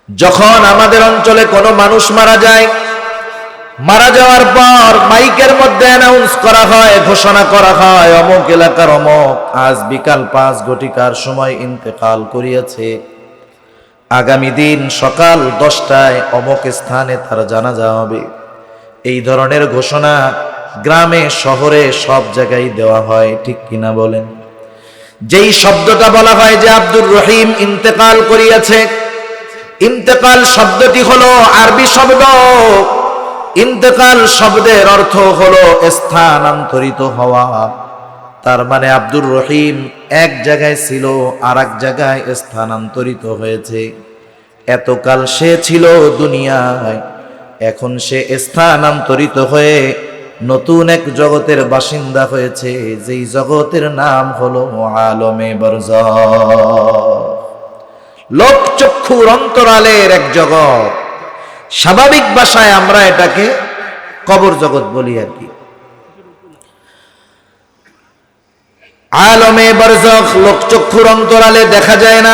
যখন আমাদের অঞ্চলে কোনো মানুষ মারা যায়, মারা যাওয়ার পর মাইকের মধ্যে অ্যানাউন্স করা হয়, ঘোষণা করা হয়, অমুক এলাকার অমুক আজ বিকাল 5 ঘটিকার সময় ইন্তেকাল করিয়াছে, আগামী দিন সকাল 10টায় অমুক স্থানে তার জানাজা হবে। এই ধরনের ঘোষণা গ্রামে শহরে সব জায়গায় দেওয়া হয়, ঠিক কিনা বলেন? যেই শব্দটা বলা হয় যে আব্দুর রহিম ইন্তেকাল করিয়াছে, ইন্তেকাল শব্দটি হলো আরবি শব্দ। ইন্তেকাল শব্দের অর্থ হলো স্থানান্তরিত হওয়া। তার মানে আব্দুর রহিম এক জায়গায় ছিল আর এক জায়গায় স্থানান্তরিত হয়েছে। এতকাল সে ছিল দুনিয়ায়, এখন সে স্থানান্তরিত হয়ে নতুন এক জগতের বাসিন্দা হয়েছে, যেই জগতের নাম হলো আলমে বরজখ, লোকচক্ষুর অন্তরালের এক জগৎ। স্বাভাবিক ভাষায় আমরা এটাকে কবর জগৎ বলি আর কি। আলমে বরজখ, লোকচক্ষুর অন্তরালে দেখা যায় না।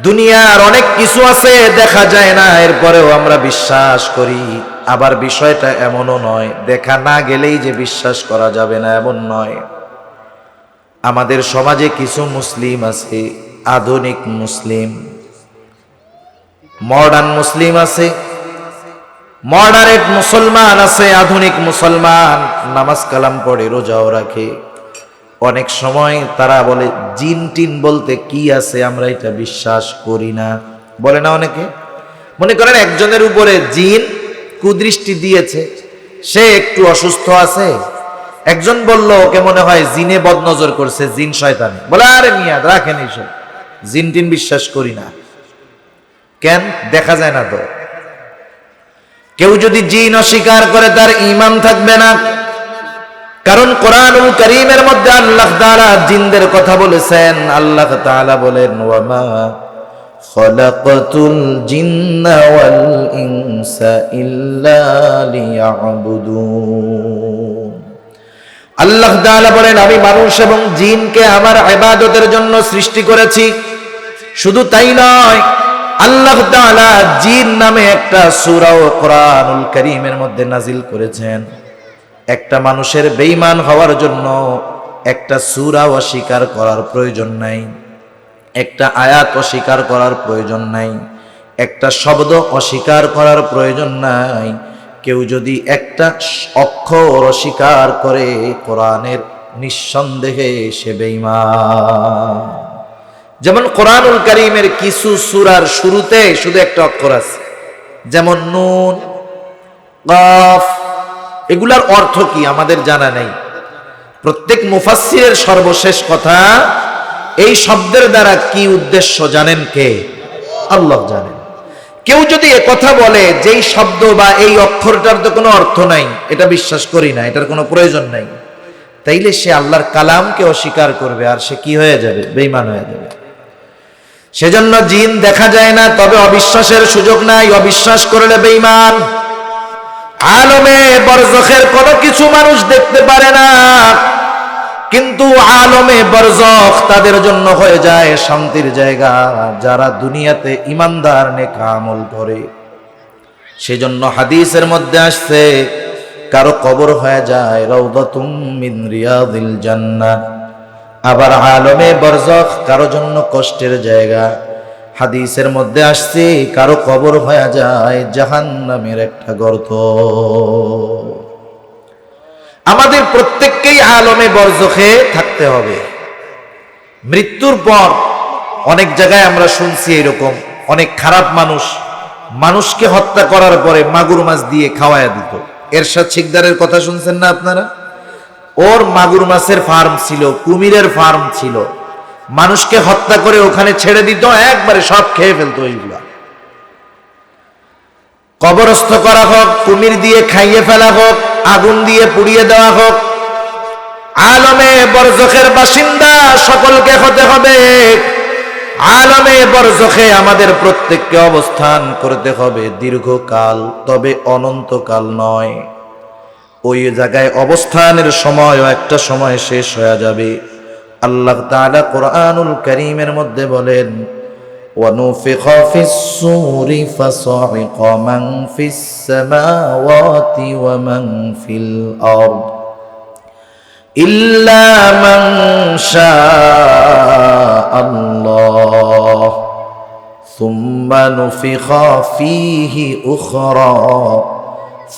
দুনিয়ার অনেক কিছু আছে দেখা যায় না, এরপরেও আমরা বিশ্বাস করি। আবার বিষয়টা এমনও নয় দেখা না গেলেই যে বিশ্বাস করা যাবে না এমন নয়। আমাদের সমাজে কিছু মুসলিম আছে, আধুনিক মুসলিম, মডার্ন মুসলিম আছে, মডারেট মুসলমান আছে, আধুনিক মুসলমান, নামাজ কালাম পড়ে, রোজাও রাখে। অনেক সময় তারা বলে জিন টিন বলতে কি আছে আমরা এটা বিশ্বাস করি না, বলে না অনেকে। মনে করেন একজনের উপরে জিন কুদৃষ্টি দিয়েছে, সে একটু অসুস্থ আছে, একজন বলল ওকে মনে হয় জিনে বদনজর করছে, জিন শয়তান, বলে আরে মিয়া রাখেন এইসব, জিন টিন বিশ্বাস করি না। কেন? দেখা যায় না তো। কেউ যদি জিন অস্বীকার করে তার ঈমান থাকবে না, কারণ কোরআনুল কারীমের মধ্যে আল্লাহ তাআলা জিনদের কথা বলেছেন। আল্লাহ তাআলা বলেন ওয়ামা খালাকাতুল জিন্না ওয়াল ইনসা ইল্লা লিয়াবুদুন। আল্লাহ তাআলা বলেন আমি মানুষ এবং জিনকে আমার ইবাদতের জন্য সৃষ্টি করেছি। শুধু তাই নয়, আল্লাহ তাআলা জিন নামে একটা সূরা ও কোরআনুল কারীমের মধ্যে নাজিল করেছেন। একটা মানুষের বেঈমান হওয়ার জন্য একটা সূরা অস্বীকার করার প্রয়োজন নাই, একটা আয়াত অস্বীকার করার প্রয়োজন নাই, একটা শব্দ অস্বীকার করার প্রয়োজন নাই। কেউ যদি একটা অক্ষর অস্বীকার করে কোরআনের, নিঃসন্দেহে সে বেঈমান। যেমন কোরআনুল কারীমের কিছু সূরার শুরুতে শুধু একটা অক্ষর আছে, যেমন নুন, কাফ, এগুলার অর্থ কি আমাদের জানা নেই। প্রত্যেক মুফাসসিরের সর্বশেষ কথা, এই শব্দের দ্বারা কি উদ্দেশ্য জানেন কে? আল্লাহ জানেন। কেউ যদি কথা বলে যেই শব্দ বা এই অক্ষরটার তো কোনো অর্থ নাই, এটা বিশ্বাস করি না, এটার কোনো প্রয়োজন নাই, তাইলে সে আল্লাহর কালামকে অস্বীকার করবে, আর সে কি হয়ে যাবে? বেঈমান হয়ে যাবে। সেজন্য জিন দেখা যায় না, তবে অবিশ্বাসের সুযোগ নাই, অবিশ্বাস করলে বেঈমান। আলমে বরজখের কোনো কিছু মানুষ দেখতে পারে না, কিন্তু আলমে বরজখ তাদের জন্য হয়ে যায় শান্তির জায়গা, যারা দুনিয়াতে ইমানদার নেক আমল করে। সেজন্য হাদিসের মধ্যে আসছে কারো কবর হয়ে যায় রাউদাতুম মিন রিয়াদিল জান্নাহ, আবার আলমে বরজখ কারো জন্য কষ্টের জায়গা। হাদিসের মধ্যে আসছে কারো কবর হয়ে যায় জাহান্নামের একটা গর্ত। আমাদের প্রত্যেককেই আলমে বরজখে থাকতে হবে। মৃত্যুর পর অনেক জায়গায় আমরা শুনছি এরকম অনেক খারাপ মানুষ মানুষকে হত্যা করার পরে মাগুর মাছ দিয়ে খাওয়ায়া দিত। এরশাদ শিকদারের কথা শুনছেন না আপনারা? ওর মাগুর মাছের ফার্ম ছিল, কুমিরের ফার্ম ছিল, মানুষকে হত্যা করে ওখানে ছেড়ে দিত, একবারে সব খেয়ে ফেলতো। ওইগুলা কবরস্থ করা হোক, কুমির দিয়ে খাইয়ে ফেলা হোক, আগুন দিয়ে পুড়িয়ে দেওয়া হোক, আলমে বরজখের বাসিন্দা সকলকে হতে হবে। আলমে বরজখে আমাদের প্রত্যেককে অবস্থান করতে হবে দীর্ঘকাল, তবে অনন্তকাল নয়। ওই জায়গায় অবস্থানের সময়ও একটা সময় শেষ হয়ে যাবে। আল্লাহ তাআলা কোরআনুল কারীমের মধ্যে বলেন ونفخ في الصور فصعق من في السماوات ومن في الأرض إلا من شاء الله ثم نفخ فيه أخرى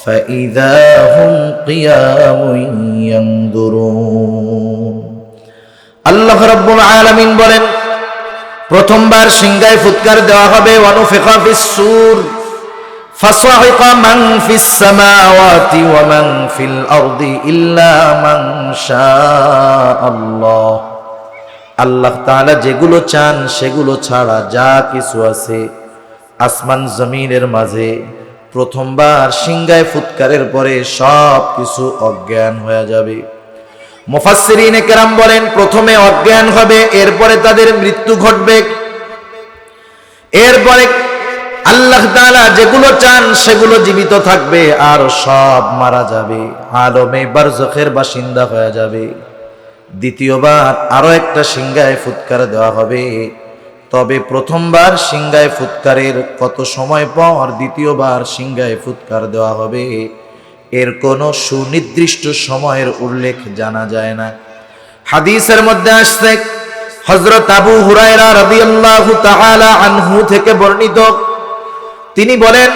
فإذا هم قيام ينظرون আল্লাহ রাব্বুল আলামিন বলেন, প্রথমবার সিংহায় ফুৎকার দেওয়া হবে, ওয়ানুফিখা ফিস-সূর ফাসাইকা মান ফিস সামাওয়াতি ওয়া মান ফিল আরদি ইল্লা মান শাআল্লাহ। আল্লাহ তাআলা যেগুলো চান সেগুলো ছাড়া যা কিছু আছে আসমান জমিনের মাঝে, প্রথমবার সিংহায় ফুৎকারের পরে সব কিছু অজ্ঞান হয়ে যাবে। মুফাসসিরিনে কেরাম বলেন, প্রথমে অজ্ঞান হবে, এরপরে তাদের মৃত্যু ঘটবে, এরপরে আল্লাহ তাআলা যেগুলো চান সেগুলো জীবিত থাকবে, আর সব মারা যাবে, আলমে বারজাখের বাসিন্দা হয়ে যাবে। দ্বিতীয়বার আরো একটা সিংহায় ফুৎকার দেওয়া হবে, তবে প্রথমবার সিংহায় ফুৎকারের কত সময় পর দ্বিতীয়বার সিংহায় ফুৎকার দেওয়া হবে এর কোনো সুনির্দিষ্ট সময়ের উল্লেখ জানা যায় না। হাদিসের মধ্যে আসছে, হযরত আবু হুরায়রা রাদিয়াল্লাহু তাআলা আনহু থেকে বর্ণিত, তিনি বলেন,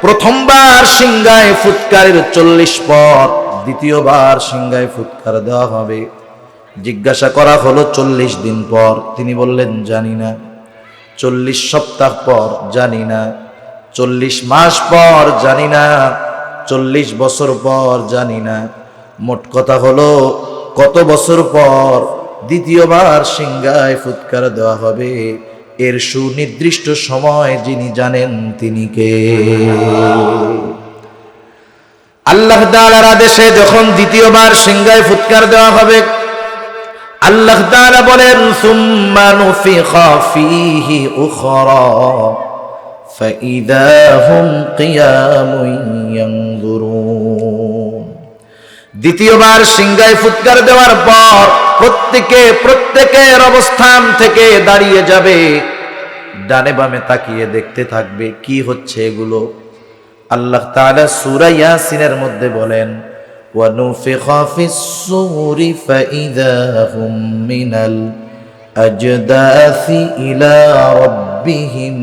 প্রথমবার সিংহায় ফুৎকারের 40 পর দ্বিতীয়বার সিংহায় ফুৎকার দেওয়া হবে। জিজ্ঞাসা করা হলো 40 দিন পর, তিনি বললেন জানি না। 40 সপ্তাহ পর জানি না। 40 মাস পর জানি না। 40 বছর পর জানি না। মোট কথা হলো কত বছর পর দ্বিতীয়বার সিংহায় ফুৎকার দেওয়া হবে এর সুনির্দিষ্ট সময় যিনি জানেন তিনি কে? আল্লাহ তাআলার আদেশে যখন দ্বিতীয়বার সিংহায় ফুৎকার দেওয়া হবে, আল্লাহ তাআলা বলেন, সুম্মা নুফিখা ফীহি উখরা ফাইযা হুম কিয়ামুন ইয়ানজুরুন। দ্বিতীয়বার সিংহায় ফুৎকার দেওয়ার পর প্রত্যেকের অবস্থান থেকে দাঁড়িয়ে যাবে, ডানে বামে তাকিয়ে দেখতে থাকবে কি হচ্ছে এগুলো। আল্লাহ তাআলা সূরা ইয়াসিনের মধ্যে বলেন, وَنُفِخَ فِي الصُّورِ فَإِذَا هُمْ مِنَ الْأَجْدَاثِ إِلَى رَبِّهِمْ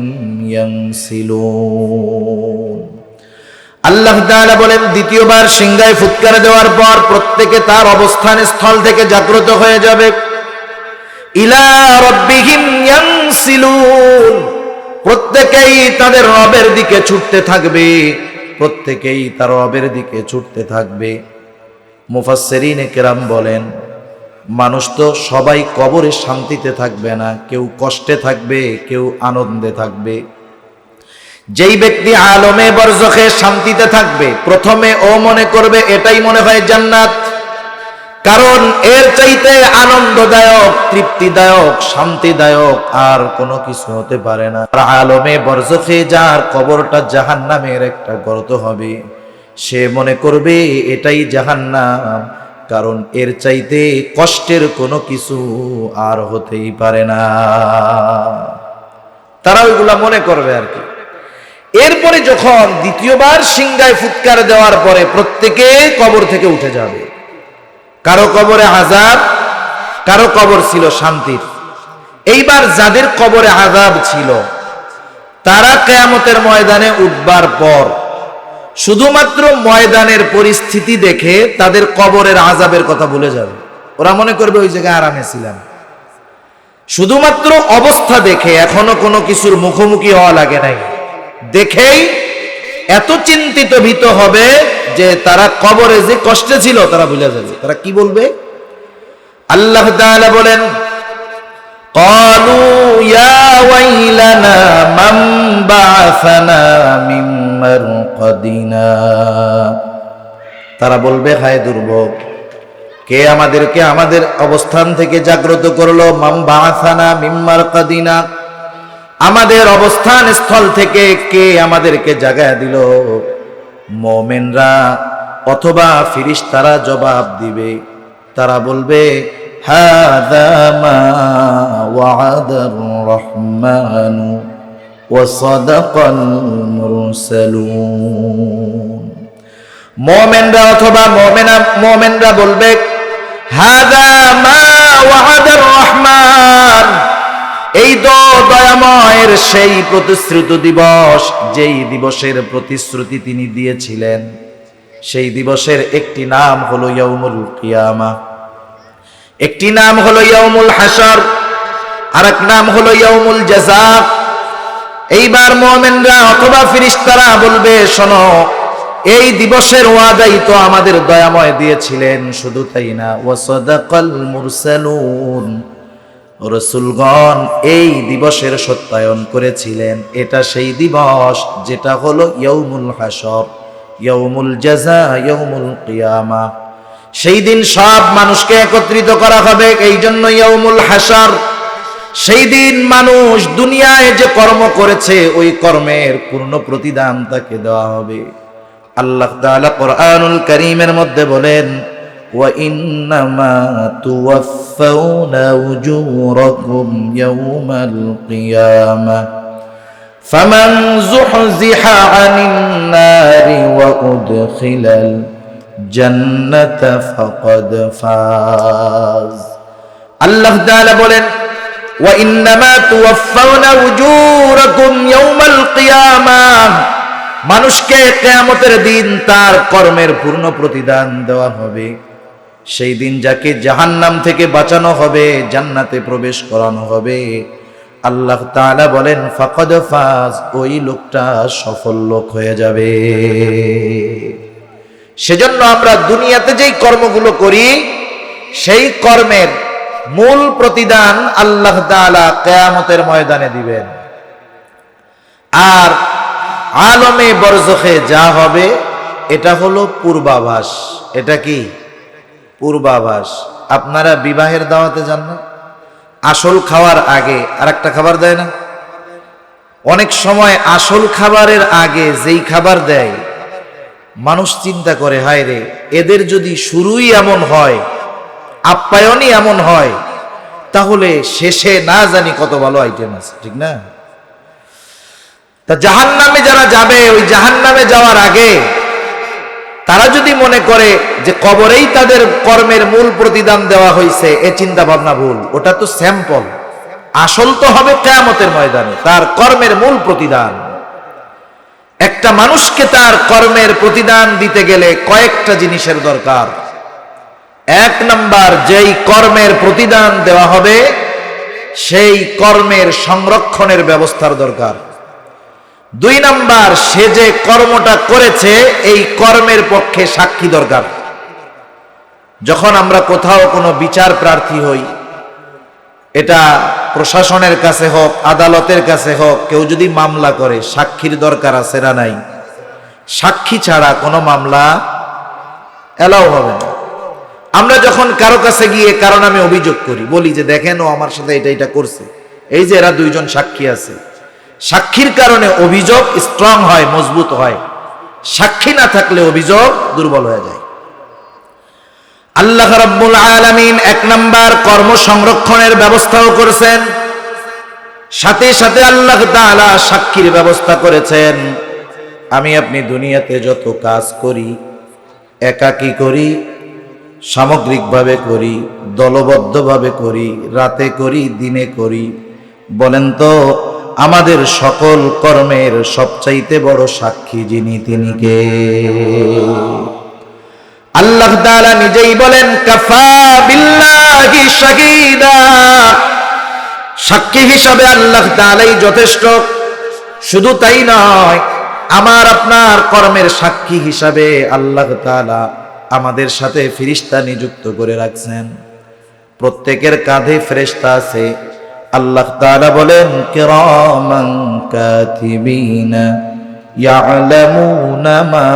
يَنْسِلُونَ। আল্লাহ তাআলা বলেন, দ্বিতীয়বার সিংহায় ফুৎকার দেওয়ার পর প্রত্যেকে তার অবস্থান স্থল থেকে জাগ্রত হয়ে যাবে। ইলা রাব্বিহিম ইয়ানসিলুন, প্রত্যেকেই তাদের রবের দিকে ছুটতে থাকবে, প্রত্যেকেই তার রবের দিকে ছুটতে থাকবে। মুফাসসিরিনে কেরাম বলেন, মানুষ তো সবাই কবরে শান্তিতে থাকবে না, কেউ কষ্টে থাকবে, কেউ আনন্দে থাকবে। যেই ব্যক্তি আলমে বরজখে শান্তিতে থাকবে, প্রথমে ও মনে করবে এটাই মনে হয় জান্নাত, কারণ এর চাইতে আনন্দদায়ক, তৃপ্তিদায়ক, শান্তিদায়ক আর কোনো কিছু হতে পারে না। আর আলমে বরজখে যার কবরটা জাহান্নামের একটা গর্ত হবে, সে মনে করবে এটাই জাহান্নাম, কারণ এর চাইতে কষ্টের কোনো কিছু আর হতেই পারে না। তারা ওইগুলা মনে করবে আর কি। এরপরে যখন দ্বিতীয়বার সিংহায় ফুৎকার দেওয়ার পরে প্রত্যেকে কবর থেকে উঠে যাবে। কারো কবরে আযাব, কারো কবর ছিল শান্তির। এইবার যাদের কবরে আযাব ছিল তারা কিয়ামতের ময়দানে উঠবার পর শুধুমাত্র ময়দানের পরিস্থিতি দেখে তাদের কবরের আযাবের কথা ভুলে যাবে। ওরা মনে করবে ওই জায়গায় আরামে ছিলাম। শুধুমাত্র অবস্থা দেখে, এখনো কোনো কিছুর মুখোমুখি হওয়া লাগে নাই, দেখেই এত চিন্তিত ভীত হবে যে তারা কবরে যে কষ্টে ছিল তারা ভুলে যাবে। তারা কি বলবে? আল্লাহ তাআলা বলেন, ক্বালু ইয়া ওয়াইলানা মান বা'আসানা মিন মারকাদিনা। তারা বলবে, হায় দুর্ভোগ, কে আমাদেরকে আমাদের অবস্থান থেকে জাগ্রত করলো? মান বা'আসানা মিন মারকাদিনা, আমাদের অবস্থান স্থল থেকে কে আমাদেরকে জাগায়া দিল? মুমিনরা অথবা ফেরেশতারা জবাব দিবে, তারা বলবে, হাযা মা ওয়া'দার রাহমানু ওয়া সাদাকাল মুরসালুন। মুমিনরা অথবা মুমিনরা বলবে হাযা মা ওয়া'দার রহমান, এই তো দয়াময়ের সেই প্রতিশ্রুত দিবস, যেই দিবসের প্রতিশ্রুতি তিনি দিয়েছিলেন। সেই দিবসের একটি নাম হলো ইয়াউমুল কিয়ামা, একটি নাম হলো ইয়াউমুল হাশর, আরেক নাম হলো ইয়াউমুল জাযা। এইবার মুমিনরা অথবা ফেরেশতারা বলবে শোনো, এই দিবসের ওয়াদাই তো আমাদের দয়াময় দিয়েছিলেন, শুধু তাই না ওয়া সাদাকাল মুরসালুন, রাসূলগণ এই দিবসের সত্যায়ন করেছিলেন। এটা সেই দিবস যেটা হলো ইয়াউমুল হাশর, ইয়াউমুল জাযা, ইয়াউমুল কিয়ামা। সেই দিন সব মানুষকে একত্রিত করা হবে, এই জন্য ইয়াউমুল হাশর। সেই দিন মানুষ দুনিয়ায় যে কর্ম করেছে ওই কর্মের পূর্ণ প্রতিদান তাকে দেওয়া হবে। আল্লাহ তাআলা কোরআনুল কারীমের মধ্যে বলেন ওয়া ইন্নামা তুওয়াফাউনা উজুরাকুম ইয়াউমাল কিয়ামা ফামান যুহজিহা আনিন নারি ওয়া উদখিলাল জান্নাতা ফাকাদ ফাজ। আল্লাহ তাআলা বলেন ওয়া ইন্নামা তুওয়াফাউনা উজুরাকুম ইয়াউমাল কিয়ামা, মানুষকে কিয়ামতের দিন তার কর্মের পূর্ণ প্রতিদান দেওয়া হবে। সেই দিন যাকে জাহান্নাম থেকে বাঁচানো হবে, জান্নাতে প্রবেশ করানো হবে। আল্লাহ তাআলা বলেন ফাকাদ ফাজ, ওই লোকটা সফল লোক হয়ে যাবে। সেজন্য আমরা দুনিয়াতে যেই কর্মগুলো করি সেই কর্মের মূল প্রতিদান আল্লাহ তাআলা কিয়ামতের ময়দানে দিবেন। আর আলমে বরজখে যা হবে এটা হলো পূর্বাভাস। এটা কি? পূর্বাভাস। আপনারা বিবাহের দাওয়াতে যান না, আসল খাওয়ার আগে আর একটা খাবার দেয় না? অনেক সময় আসল খাবারের আগে যেই খাবার দেয় মানুষ চিন্তা করে হায় রে, এদের যদি শুরুই এমন হয়, আপ্যায়নই এমন হয়, তাহলে শেষে না জানি কত ভালো আইটেম আছে, ঠিক না? তা জাহান্নামে যারা যাবে, ওই জাহান্নামে যাওয়ার আগে তারা যদি মনে করে যে কবরেই তাদের কর্মের মূল প্রতিদান দেওয়া হয়েছে, এ চিন্তা ভাবনা ভুল। ওটা তো স্যাম্পল, আসল তো হবে কিয়ামতের ময়দানে তার কর্মের মূল প্রতিদান। একটা মানুষকে তার কর্মের প্রতিদান দিতে গেলে কয়েকটা জিনিসের দরকার। এক নাম্বার, যেই কর্মের প্রতিদান দেওয়া হবে সেই কর্মের সংরক্ষণের ব্যবস্থার দরকার। দুই নাম্বার, সে যে কর্মটা করেছে এই কর্মের পক্ষে সাক্ষী দরকার। যখন আমরা কোথাও কোনো বিচার প্রার্থী হই, এটা প্রশাসনের কাছে হোক, আদালতের কাছে হোক, কেউ যদি মামলা করে সাক্ষীর দরকার আছে না নাই? সাক্ষী ছাড়া কোনো মামলা এলাও হবে না। আমরা যখন কারো কাছে গিয়ে কারো নামে অভিযোগ করি, বলি যে দেখেন ও আমার সাথে এটা করছে, এই যে এরা দুইজন সাক্ষী আছে, সাক্ষীর কারণে অভিযোগ স্ট্রং হয়, মজবুত হয়। সাক্ষী না থাকলে অভিযোগ দুর্বল হয়ে যায়। আল্লাহ রাব্বুল আলামিন এক নাম্বার কর্ম সংরক্ষণের ব্যবস্থাও করেছেন, সাথে সাথে আল্লাহ তাআলা সাক্ষীর ব্যবস্থা করেছেন। আমি আপনি দুনিয়াতে যত কাজ করি, একাকী করি, সামগ্রিকভাবে করি, দলবদ্ধভাবে করি, রাতে করি, দিনে করি, বলেন তো আমাদের সকল কর্মের সবচাইতে বড় সাক্ষী যিনি, তিনি কে? আল্লাহ তাআলা নিজেই বলেন কাফা বিল্লাহি শাহীদা, সাক্ষী হিসাবে আল্লাহ তাআলাই যথেষ্ট। শুধু তাই নয়, আমার আপনার কর্মের সাক্ষী হিসাবে আল্লাহ তাআলা আমাদের সাথে ফেরেশতা নিযুক্ত করে রাখছেন। প্রত্যেকের কাঁধে ফেরেশতা আছে। আল্লাহ তাআলা বলেন কিরামান কাতিবিনা ইয়ালামুনা মা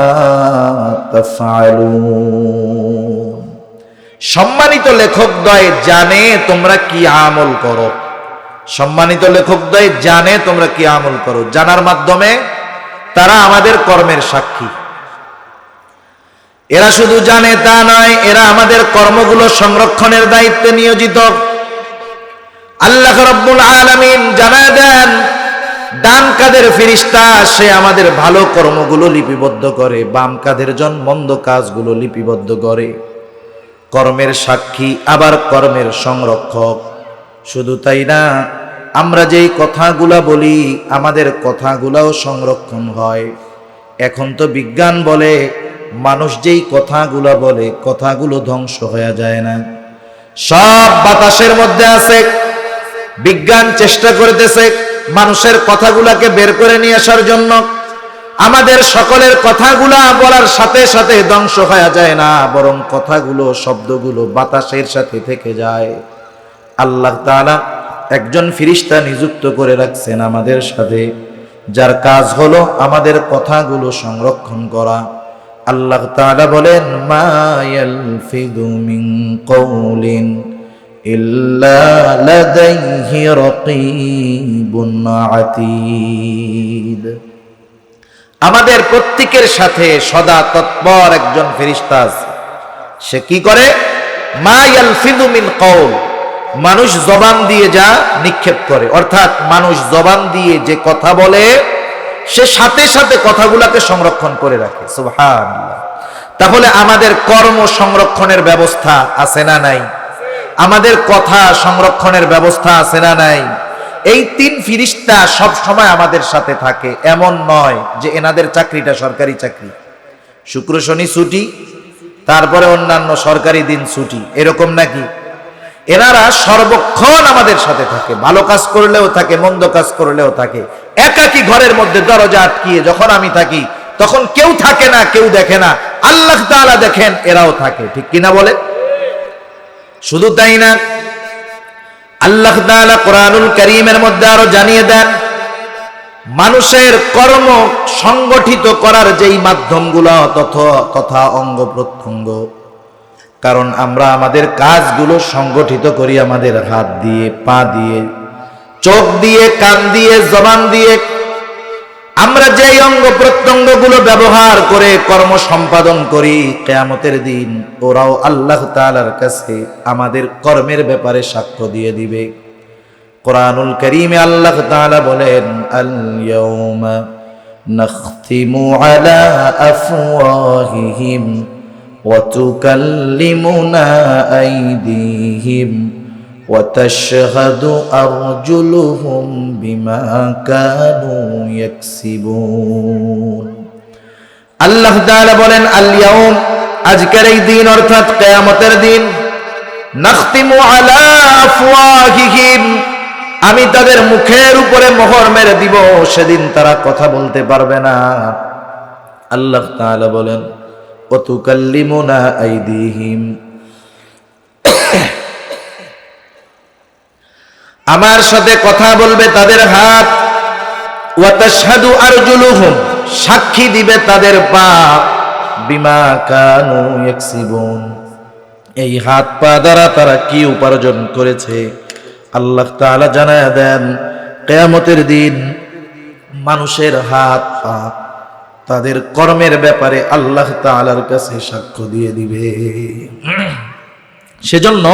তাফআলুন, সম্মানিত লেখকদ্বয় জানে তোমরা কি আমল করো। সম্মানিত লেখকদ্বয় জানে তোমরা কি আমল করো, জানার মাধ্যমে তারা আমাদের কর্মের সাক্ষী। এরা শুধু জানে তা নয়, এরা আমাদের কর্মগুলো সংরক্ষণের দায়িত্বে নিয়োজিত। আল্লাহ রাব্বুল আলামিন জানায় দেন, ডান কাঁধের ফেরেশতা সে আমাদের ভালো কর্মগুলো লিপিবদ্ধ করে, বাম কাঁধের জন মন্দ কাজগুলো লিপিবদ্ধ করে। কর্মের সাক্ষী আবার কর্মের সংরক্ষক। শুধু তাই না, আমরা যেই কথাগুলা বলি আমাদের কথাগুলাও সংরক্ষণ হয়। এখন তো বিজ্ঞান বলে মানুষ যেই কথাগুলা বলে কথাগুলো ধ্বংস হয়ে যায় না, সব বাতাসের মধ্যে আছে। বিজ্ঞান চেষ্টা করতেছে মানুষের কথাগুলাকে বের করে নিয়ে আসার জন্য। আমাদের সকলের কথাগুলা বলার সাথে সাথে ধ্বংস হয়ে যায় না, বরং কথাগুলো শব্দগুলো বাতাসের সাথে থেকে যায়। আল্লাহ তাআলা একজন ফেরেশতা নিযুক্ত করে রাখছেন আমাদের সাথে, যার কাজ হলো আমাদের কথাগুলো সংরক্ষণ করা। আল্লাহ তাআলা বলেন, মা ইয়ালফিযু মিন কওলিন ইল্লা লাদাইহি রাকীবুন আতীদ। আমাদের প্রত্যেকের সাথে সদা তৎপর একজন ফেরেশতা আছে। সে কি করে? মা ইয়ালফিযু মিন কওল, মানুষ জবান দিয়ে যা নিক্ষেপ করে, অর্থাৎ মানুষ জবান দিয়ে যে কথা বলে সে সাথে সাথে কথাগুলোকে সংরক্ষণ করে রাখে। সুবহানাল্লাহ। তাহলে আমাদের কর্ম সংরক্ষণের ব্যবস্থা আছে না নাই? আমাদের কথা সংরক্ষণের ব্যবস্থা আছে না নাই? এই তিন ফেরেশতা সব সময় আমাদের সাথে থাকে। এমন নয় যে এনাদের চাকরিটা সরকারি চাকরি, শুক্র শনি ছুটি, তারপরে অন্যান্য সরকারি দিন ছুটি, এরকম নাকি? এনারা সর্বক্ষণ আমাদের সাথে থাকে, ভালো কাজ করলেও থাকে, মন্দ কাজ করলেও থাকে। একাকী ঘরের মধ্যে দরজা আটকিয়ে যখন আমি থাকি তখন কেউ থাকে না, কেউ দেখে না, আল্লাহ তাআলা দেখেন, এরাও থাকে। ঠিক কিনা বলে? শুধু তাই না, আল্লাহ তাআলা কোরআনুল কারীমের মধ্যে আরো জানিয়ে দেন, মানুষের কর্ম সংগঠিত করার যেই মাধ্যমগুলো তথা অঙ্গ প্রত্যঙ্গ, কারণ আমরা আমাদের কাজগুলো সংগঠিত করি আমাদের হাত দিয়ে, পা দিয়ে, চোখ দিয়ে, কান দিয়ে, জবান দিয়ে। আমরা যেই অঙ্গ প্রত্যঙ্গগুলো ব্যবহার করে কর্ম সম্পাদন করি, কিয়ামতের দিন ওরাও আল্লাহ তাআলার কাছে আমাদের কর্মের ব্যাপারে সাক্ষ্য দিয়ে দিবে। কোরআনুল কারীমে আল্লাহ তাআলা বলেন, আল ইয়াউমা নাখতিমু আলা আফওয়াহিহিম ওয়া তুকাল্লিমুনা আইদিহিম ওয়া তাশহাদু আরজুলুহুম বিমা কানু ইয়াকসিবুন। আল্লাহ তাআলা বলেন, আল ইয়াউম, আজকের এই দিন অর্থাৎ কিয়ামতের দিন, নাখতিমু আলা আফওয়াহিহিম, আমি তাদের মুখের উপরে মোহর মেরে দিব, সেদিন তারা কথা বলতে পারবে না। আল্লাহ তাআলা বলেন, ওয়া তুকাল্লিমুনা আইদিহিম, আমার সাথে কথা বলবে তাদের হাত, ওয়া তাশহাদু আরজুলুহুম, সাক্ষী দিবে তাদের পা, বিমা কানু ইয়াকসিবুন, এই হাত পা দ্বারা তারা কি উপার্জন করেছে। আল্লাহ তাআলা জানায়া দেন, কিয়ামতের দিন মানুষের হাত পা তাদের কর্মের ব্যাপারে আল্লাহ তাআলার কাছে সাক্ষ্য দিয়ে দিবে। সেজন্য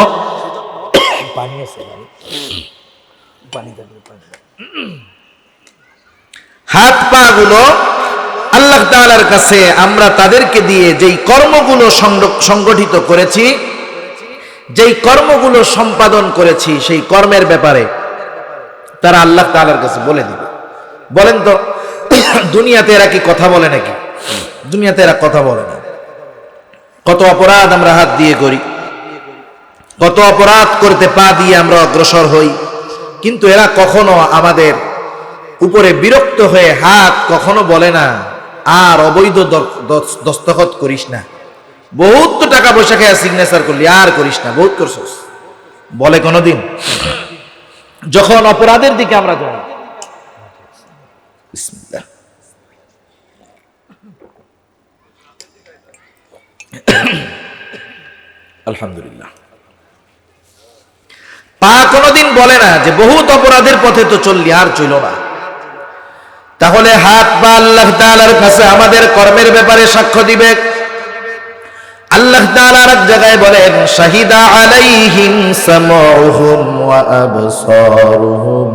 হাত পা গুলো আল্লাহ তাআলার কাছে আমরা তাদেরকে দিয়ে যেই কর্মগুলো সংগঠিত করেছি, যেই কর্মগুলো সম্পাদন করেছি, সেই কর্মের ব্যাপারে তারা আল্লাহ তাআলার কাছে বলে দিবে। বলেন তো, দুনিয়াতে এরা কি কথা বলে নাকি? দুনিয়াতে এরা কথা বলে না। কত অপরাধ আমরা হাত দিয়ে করি, কত অপরাধ করতে পা দিয়ে আমরা অগ্রসর হই, কিন্তু এরা কখনো আমাদের উপরে বিরক্ত হয়ে হাত কখনো বলে না, আর অবৈধ দস্তখত করিস না, বহুত তো টাকা পয়সা খেয়ে সিগনেচার করলি, আর করিস না, বহুত করছস, বলে কোনোদিন? যখন অপরাধের দিকে আমরা যাই, বিসমিল্লাহ, আলহামদুলিল্লাহ, পা কোনোদিন বলে না যে বহুত অপরাধের পথে তো চললি, আর চইল না। তাহলে হাত পা আল্লাহ তাআলার কাছে আমাদের কর্মের ব্যাপারে সাক্ষ্য দিবে। আল্লাহ তাআলা আর এক জায়গায় বলেন শাহিদা আলাইহিম সামউহুম ওয়া আবসারুহুম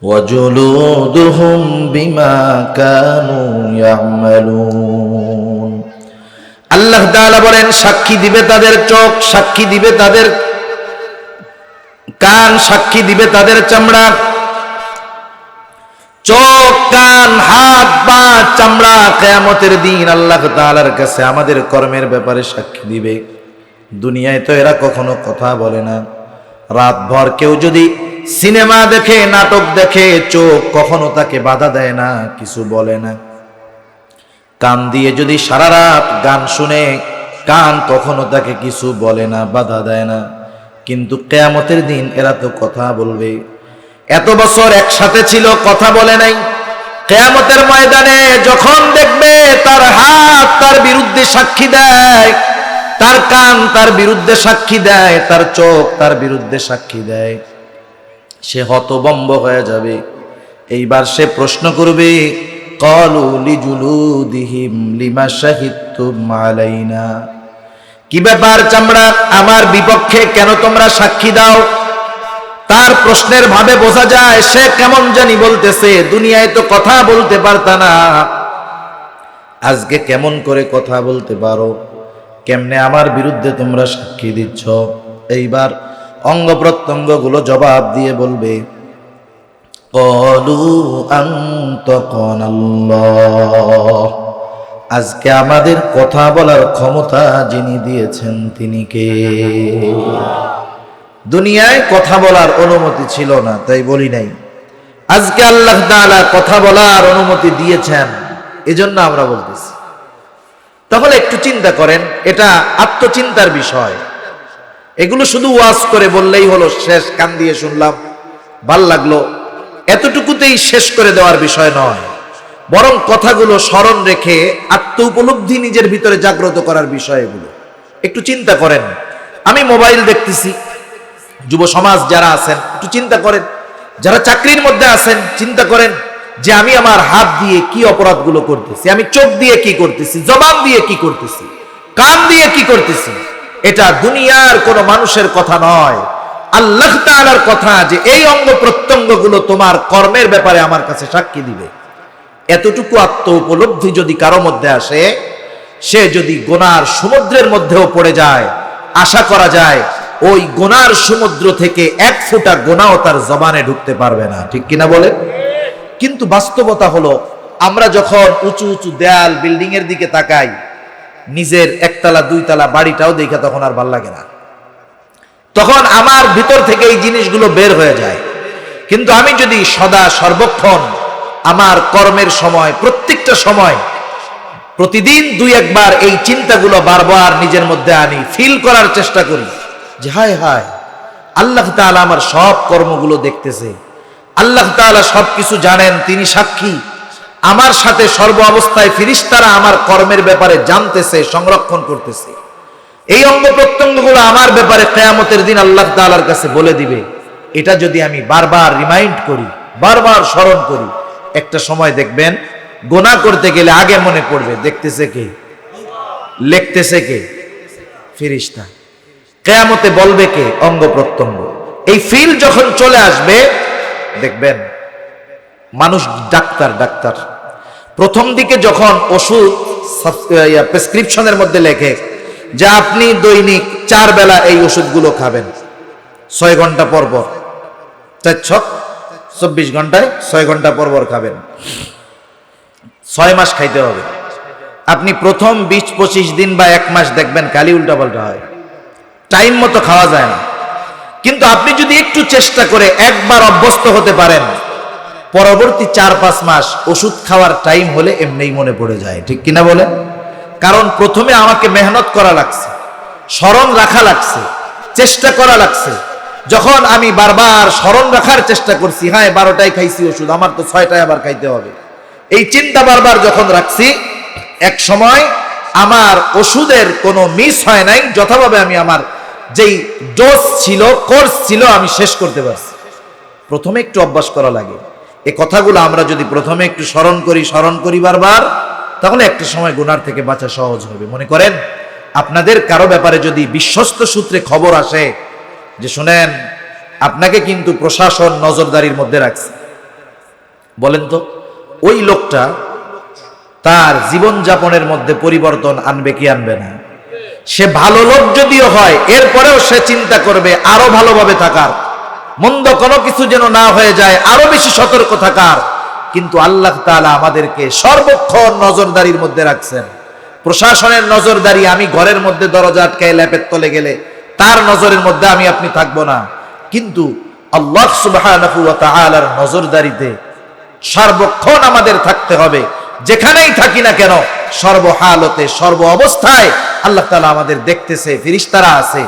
ওয়া জুলুদুহুম বিমা কানু ইয়ামালুন। আল্লাহ তাআলা বলেন সাক্ষী দিবে তাদের চোখ, সাক্ষী দিবে তাদের কান, সাক্ষী দিবে তাদের চামড়া। চোখ, কান, হাত, পা, চামড়া কিয়ামতের দিন আল্লাহ তাআলার কাছে আমাদের কর্মের ব্যাপারে সাক্ষী দিবে। দুনিয়ায় তো এরা কখনো কথা বলে না। রাতভর কেউ যদি সিনেমা দেখে, নাটক দেখে, চোখ কখনো তাকে বাধা দেয় না, কিছু বলে না। কান দিয়ে যদি সারা রাত গান শুনে, কান কখনো তাকে কিছু বলে না, বাধা দেয় না। কিন্তু কিয়ামতের দিন এরা তো কথা বলবে। এত বছর একসাথে ছিল, কথা বলে নাই। কিয়ামতের ময়দানে যখন দেখবে তার হাত তার বিরুদ্ধে সাক্ষী দেয়, তার কান তার বিরুদ্ধে সাক্ষী দেয়, তার চোখ তার বিরুদ্ধে সাক্ষী দেয়, সে হতভম্ব হয়ে যাবে। এইবার সে প্রশ্ন করবে ক্বালু লিজুলুদিহিম লিমা শাহিদতুম আলাইনা, কি ব্যাপার চামড়া, আমার বিপক্ষে কেন তোমরা সাক্ষী দাও? তার প্রশ্নের ভাবে বোঝা যায় সে কেমন জানি বলতেছে, দুনিয়ায় তো কথা বলতে পারতা না, আজকে কেমন করে কথা বলতে পারো? কেমনে আমার বিরুদ্ধে তোমরা সাক্ষী দিচ্ছ? এইবার অঙ্গ প্রত্যঙ্গ গুলো জবাব দিয়ে বলবে ক্বালু আনতাকানাল্লাহ, আজকে আমাদের কথা বলার ক্ষমতা যিনি দিয়েছেন তিনি কে? দুনিয়ায় কথা বলার অনুমতি ছিল না, তাই বলি নাই। আজকে আল্লাহ তাআলা কথা বলার অনুমতি দিয়েছেন, এজন্য আমরা বলতেছি। তাহলে একটু চিন্তা করেন, এটা আত্মচিন্তার বিষয়। এগুলো শুধু ওয়াজ করে বললেই হলো, শেষ কান দিয়ে শুনলাম, ভাল লাগলো, এতটুকুতেই শেষ করে দেওয়ার বিষয় নয়। বরং কথাগুলো স্মরণ রেখে আত্ম উপলব্ধি নিজের ভিতরে জাগ্রত করার বিষয় এগুলো। একটু চিন্তা করেন, আমি মোবাইল দেখতেছি, যুব সমাজ যারা আছেন একটু চিন্তা করেন, যারা চাকরির মধ্যে আছেন চিন্তা করেন যে আমি আমার হাত দিয়ে কি অপরাধগুলো করতেছি, আমি চোখ দিয়ে কি করতেছি, জবান দিয়ে কি করতেছি, কান দিয়ে কি করতেছি। এটা দুনিয়ার কোনো মানুষের কথা নয়, আল্লাহ তাআলার কথা, যে এই অঙ্গ প্রত্যঙ্গগুলো তোমার কর্মের ব্যাপারে আমার কাছে সাক্ষী দিবে। এতটুকু আত্ম উপলব্ধি যদি কারো মধ্যে আসে, সে যদি গুনার সমুদ্রের মধ্যেও পড়ে যায়, আশা করা যায় ওই গুনার সমুদ্র থেকে এক ফোঁটা গুনাহও তার জবানে ঢুকতে পারবে না। ঠিক কিনা বলে? কিন্তু বাস্তবতা হলো, আমরা যখন উঁচু উঁচু দেয়াল, বিল্ডিং এর দিকে তাকাই, নিজের একতলা দুইতলা বাড়িটাও দেখে তখন আর ভাল লাগে না। তখন আমার ভিতর থেকে এই জিনিসগুলো বের হয়ে যায়। কিন্তু আমি যদি সদা সর্বক্ষণ আমার কর্মের সময়, প্রত্যেকটা সময়, প্রতিদিন দুই একবার এই চিন্তাগুলো বারবার নিজের মধ্যে আনি, ফিল করার চেষ্টা করি যে হায় হায়, আল্লাহ তাআলা আমার সব কর্মগুলো দেখতেছে, আল্লাহ তাআলা সবকিছু জানেন, তিনি সাক্ষী, আমার সাথে সর্ব অবস্থায় ফেরেশতারা আমার কর্মের ব্যাপারে জানতেছে, সংরক্ষণ করতেছে। এই অঙ্গ প্রত্যঙ্গগুলো আমার ব্যাপারে কিয়ামতের দিন আল্লাহ তাআলার কাছে বলে দিবে। এটা যদি আমি বারবার রিমাইন্ড করি, বারবার স্মরণ করি, একটা সময় দেখবেন গুনাহ করতে গেলে আগে মনে পড়বে দেখতেছে কে, লিখতেছে কে, ফেরেশতা। কিয়ামতে বলবে কে? অঙ্গ প্রত্যঙ্গ। এই ফিল যখন চলে আসবে দেখবেন মানুষ ডাক্তার প্রথম দিকে যখন ওষুধ প্রেসক্রিপশনের মধ্যে লেখে যে আপনি দৈনিক 4 বেলা এই ওষুধগুলো খাবেন, 6 ঘন্টা পর পর, 24 ঘন্টায় 6 ঘন্টা পর পর খাবেন, 6 মাস খাইতে হবে। আপনি প্রথম 20-25 দিন বা 1 মাস দেখবেন খালি উল্টাপাল্টা হয়, টাইম মতো খাওয়া যায় না। কিন্তু আপনি যদি একটু চেষ্টা করে একবার অভ্যস্ত হতে পারেন, পরবর্তী 4-5 মাস ওষুধ খাওয়ার টাইম হলে এমনিই মনে পড়ে যায়। ঠিক কিনা বলে? কারণ প্রথমে আমাকে মেহনত করা লাগছে, স্মরণ রাখা লাগছে, চেষ্টা করা লাগছে। যখন আমি বারবার স্মরণ রাখার চেষ্টা করছি, হ্যাঁ 12টায় খাইছি ওষুধ, আমার তো 6টায় আবার খাইতে হবে, এই চিন্তা বারবার যখন রাখছি, এক সময় আমার ওষুধের কোনো মিস হয় নাই, যথাভাবে আমি আমার যেই ডোজ ছিল, কোর্স ছিল, আমি শেষ করতে পারছি। প্রথমে একটু অভ্যাস করা লাগে। এই কথাগুলো আমরা যদি প্রথমে একটু স্মরণ করি বারবার, তাহলে একটা সময় গুনার থেকে বাঁচা সহজ হবে। মনে করেন আপনাদের কারো ব্যাপারে যদি বিশ্বস্ত সূত্রে খবর আসে যে শুনেন আপনাকে কিন্তু প্রশাসন নজরদারির মধ্যে রাখছে, বলেন তো ওই লোকটা তার জীবনযাপনের মধ্যে পরিবর্তন আনবে কি আনবে না? সে ভালো লোক যদিও হয়, এরপরেও সে চিন্তা করবে আরো ভালোভাবে থাকার, মন্দ কোনো কিছু যেন না হয়ে যায়, আরো বেশি সতর্ক থাকার। কিন্তু আল্লাহ তাআলা আমাদেরকে সর্বক্ষণ নজরদারির মধ্যে রাখছেন। প্রশাসনের নজরদারি, আমি ঘরের মধ্যে দরজা আটকায় ল্যাপের তলে গেলে তার নজরের মধ্যে আমি আপনি থাকবো না, কিন্তু আল্লাহ সুবহানাহু ওয়া তাআলার নজরদারিতে সর্বক্ষণ আমাদের থাকতে হবে। যেখানেই থাকি না কেন, সর্বহালতে সর্ব অবস্থায় আল্লাহ তাআলা আমাদের দেখতেছে, ফেরেশতারা আছে।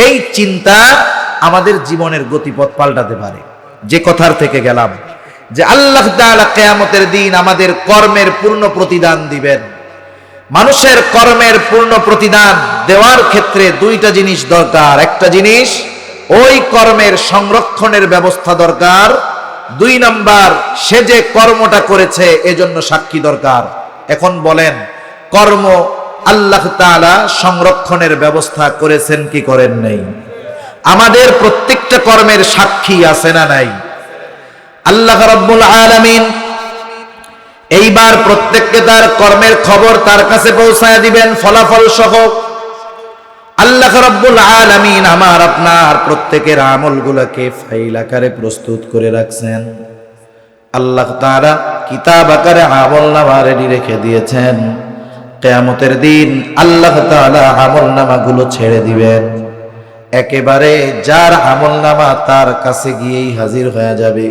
এই চিন্তা আমাদের জীবনের গতিপথ পাল্টাতে পারে। যে কথার থেকে গেলাম যে আল্লাহ তাআলা কিয়ামতের দিন আমাদের কর্মের পূর্ণ প্রতিদান দিবেন। মানুষের কর্মের পূর্ণ প্রতিদান দেওয়ার ক্ষেত্রে দুইটা জিনিস দরকার। একটা জিনিস ওই কর্মের সংরক্ষণের ব্যবস্থা দরকার, দুই নাম্বার সে যে কর্মটা করেছে এজন্য সাক্ষী দরকার। এখন বলেন কর্ম আল্লাহ তাআলা সংরক্ষণের ব্যবস্থা করেছেন কি করেন নাই? আমাদের প্রত্যেকটা কর্মের সাক্ষী আছে না নাই? আল্লাহ রাব্বুল আলামিন এইবার প্রত্যেককে তার কর্মের খবর তার কাছে পৌঁছায় দিবেন ফলাফল সহ। আল্লাহ রাব্বুল আলামিন আমার আপনার প্রত্যেকের আমলগুলোকে ফাইল আকারে প্রস্তুত করে রাখছেন। আল্লাহ তাআলা কিতাব আকারে আমলনামা রেডি রেখে দিয়েছেন। কিয়ামতের দিন আল্লাহ তাআলা আমলনামাগুলো ছেড়ে দিবেন। একেবারে যার আমলনামা তার কাছে গিয়েই হাজির হয়ে যাবে।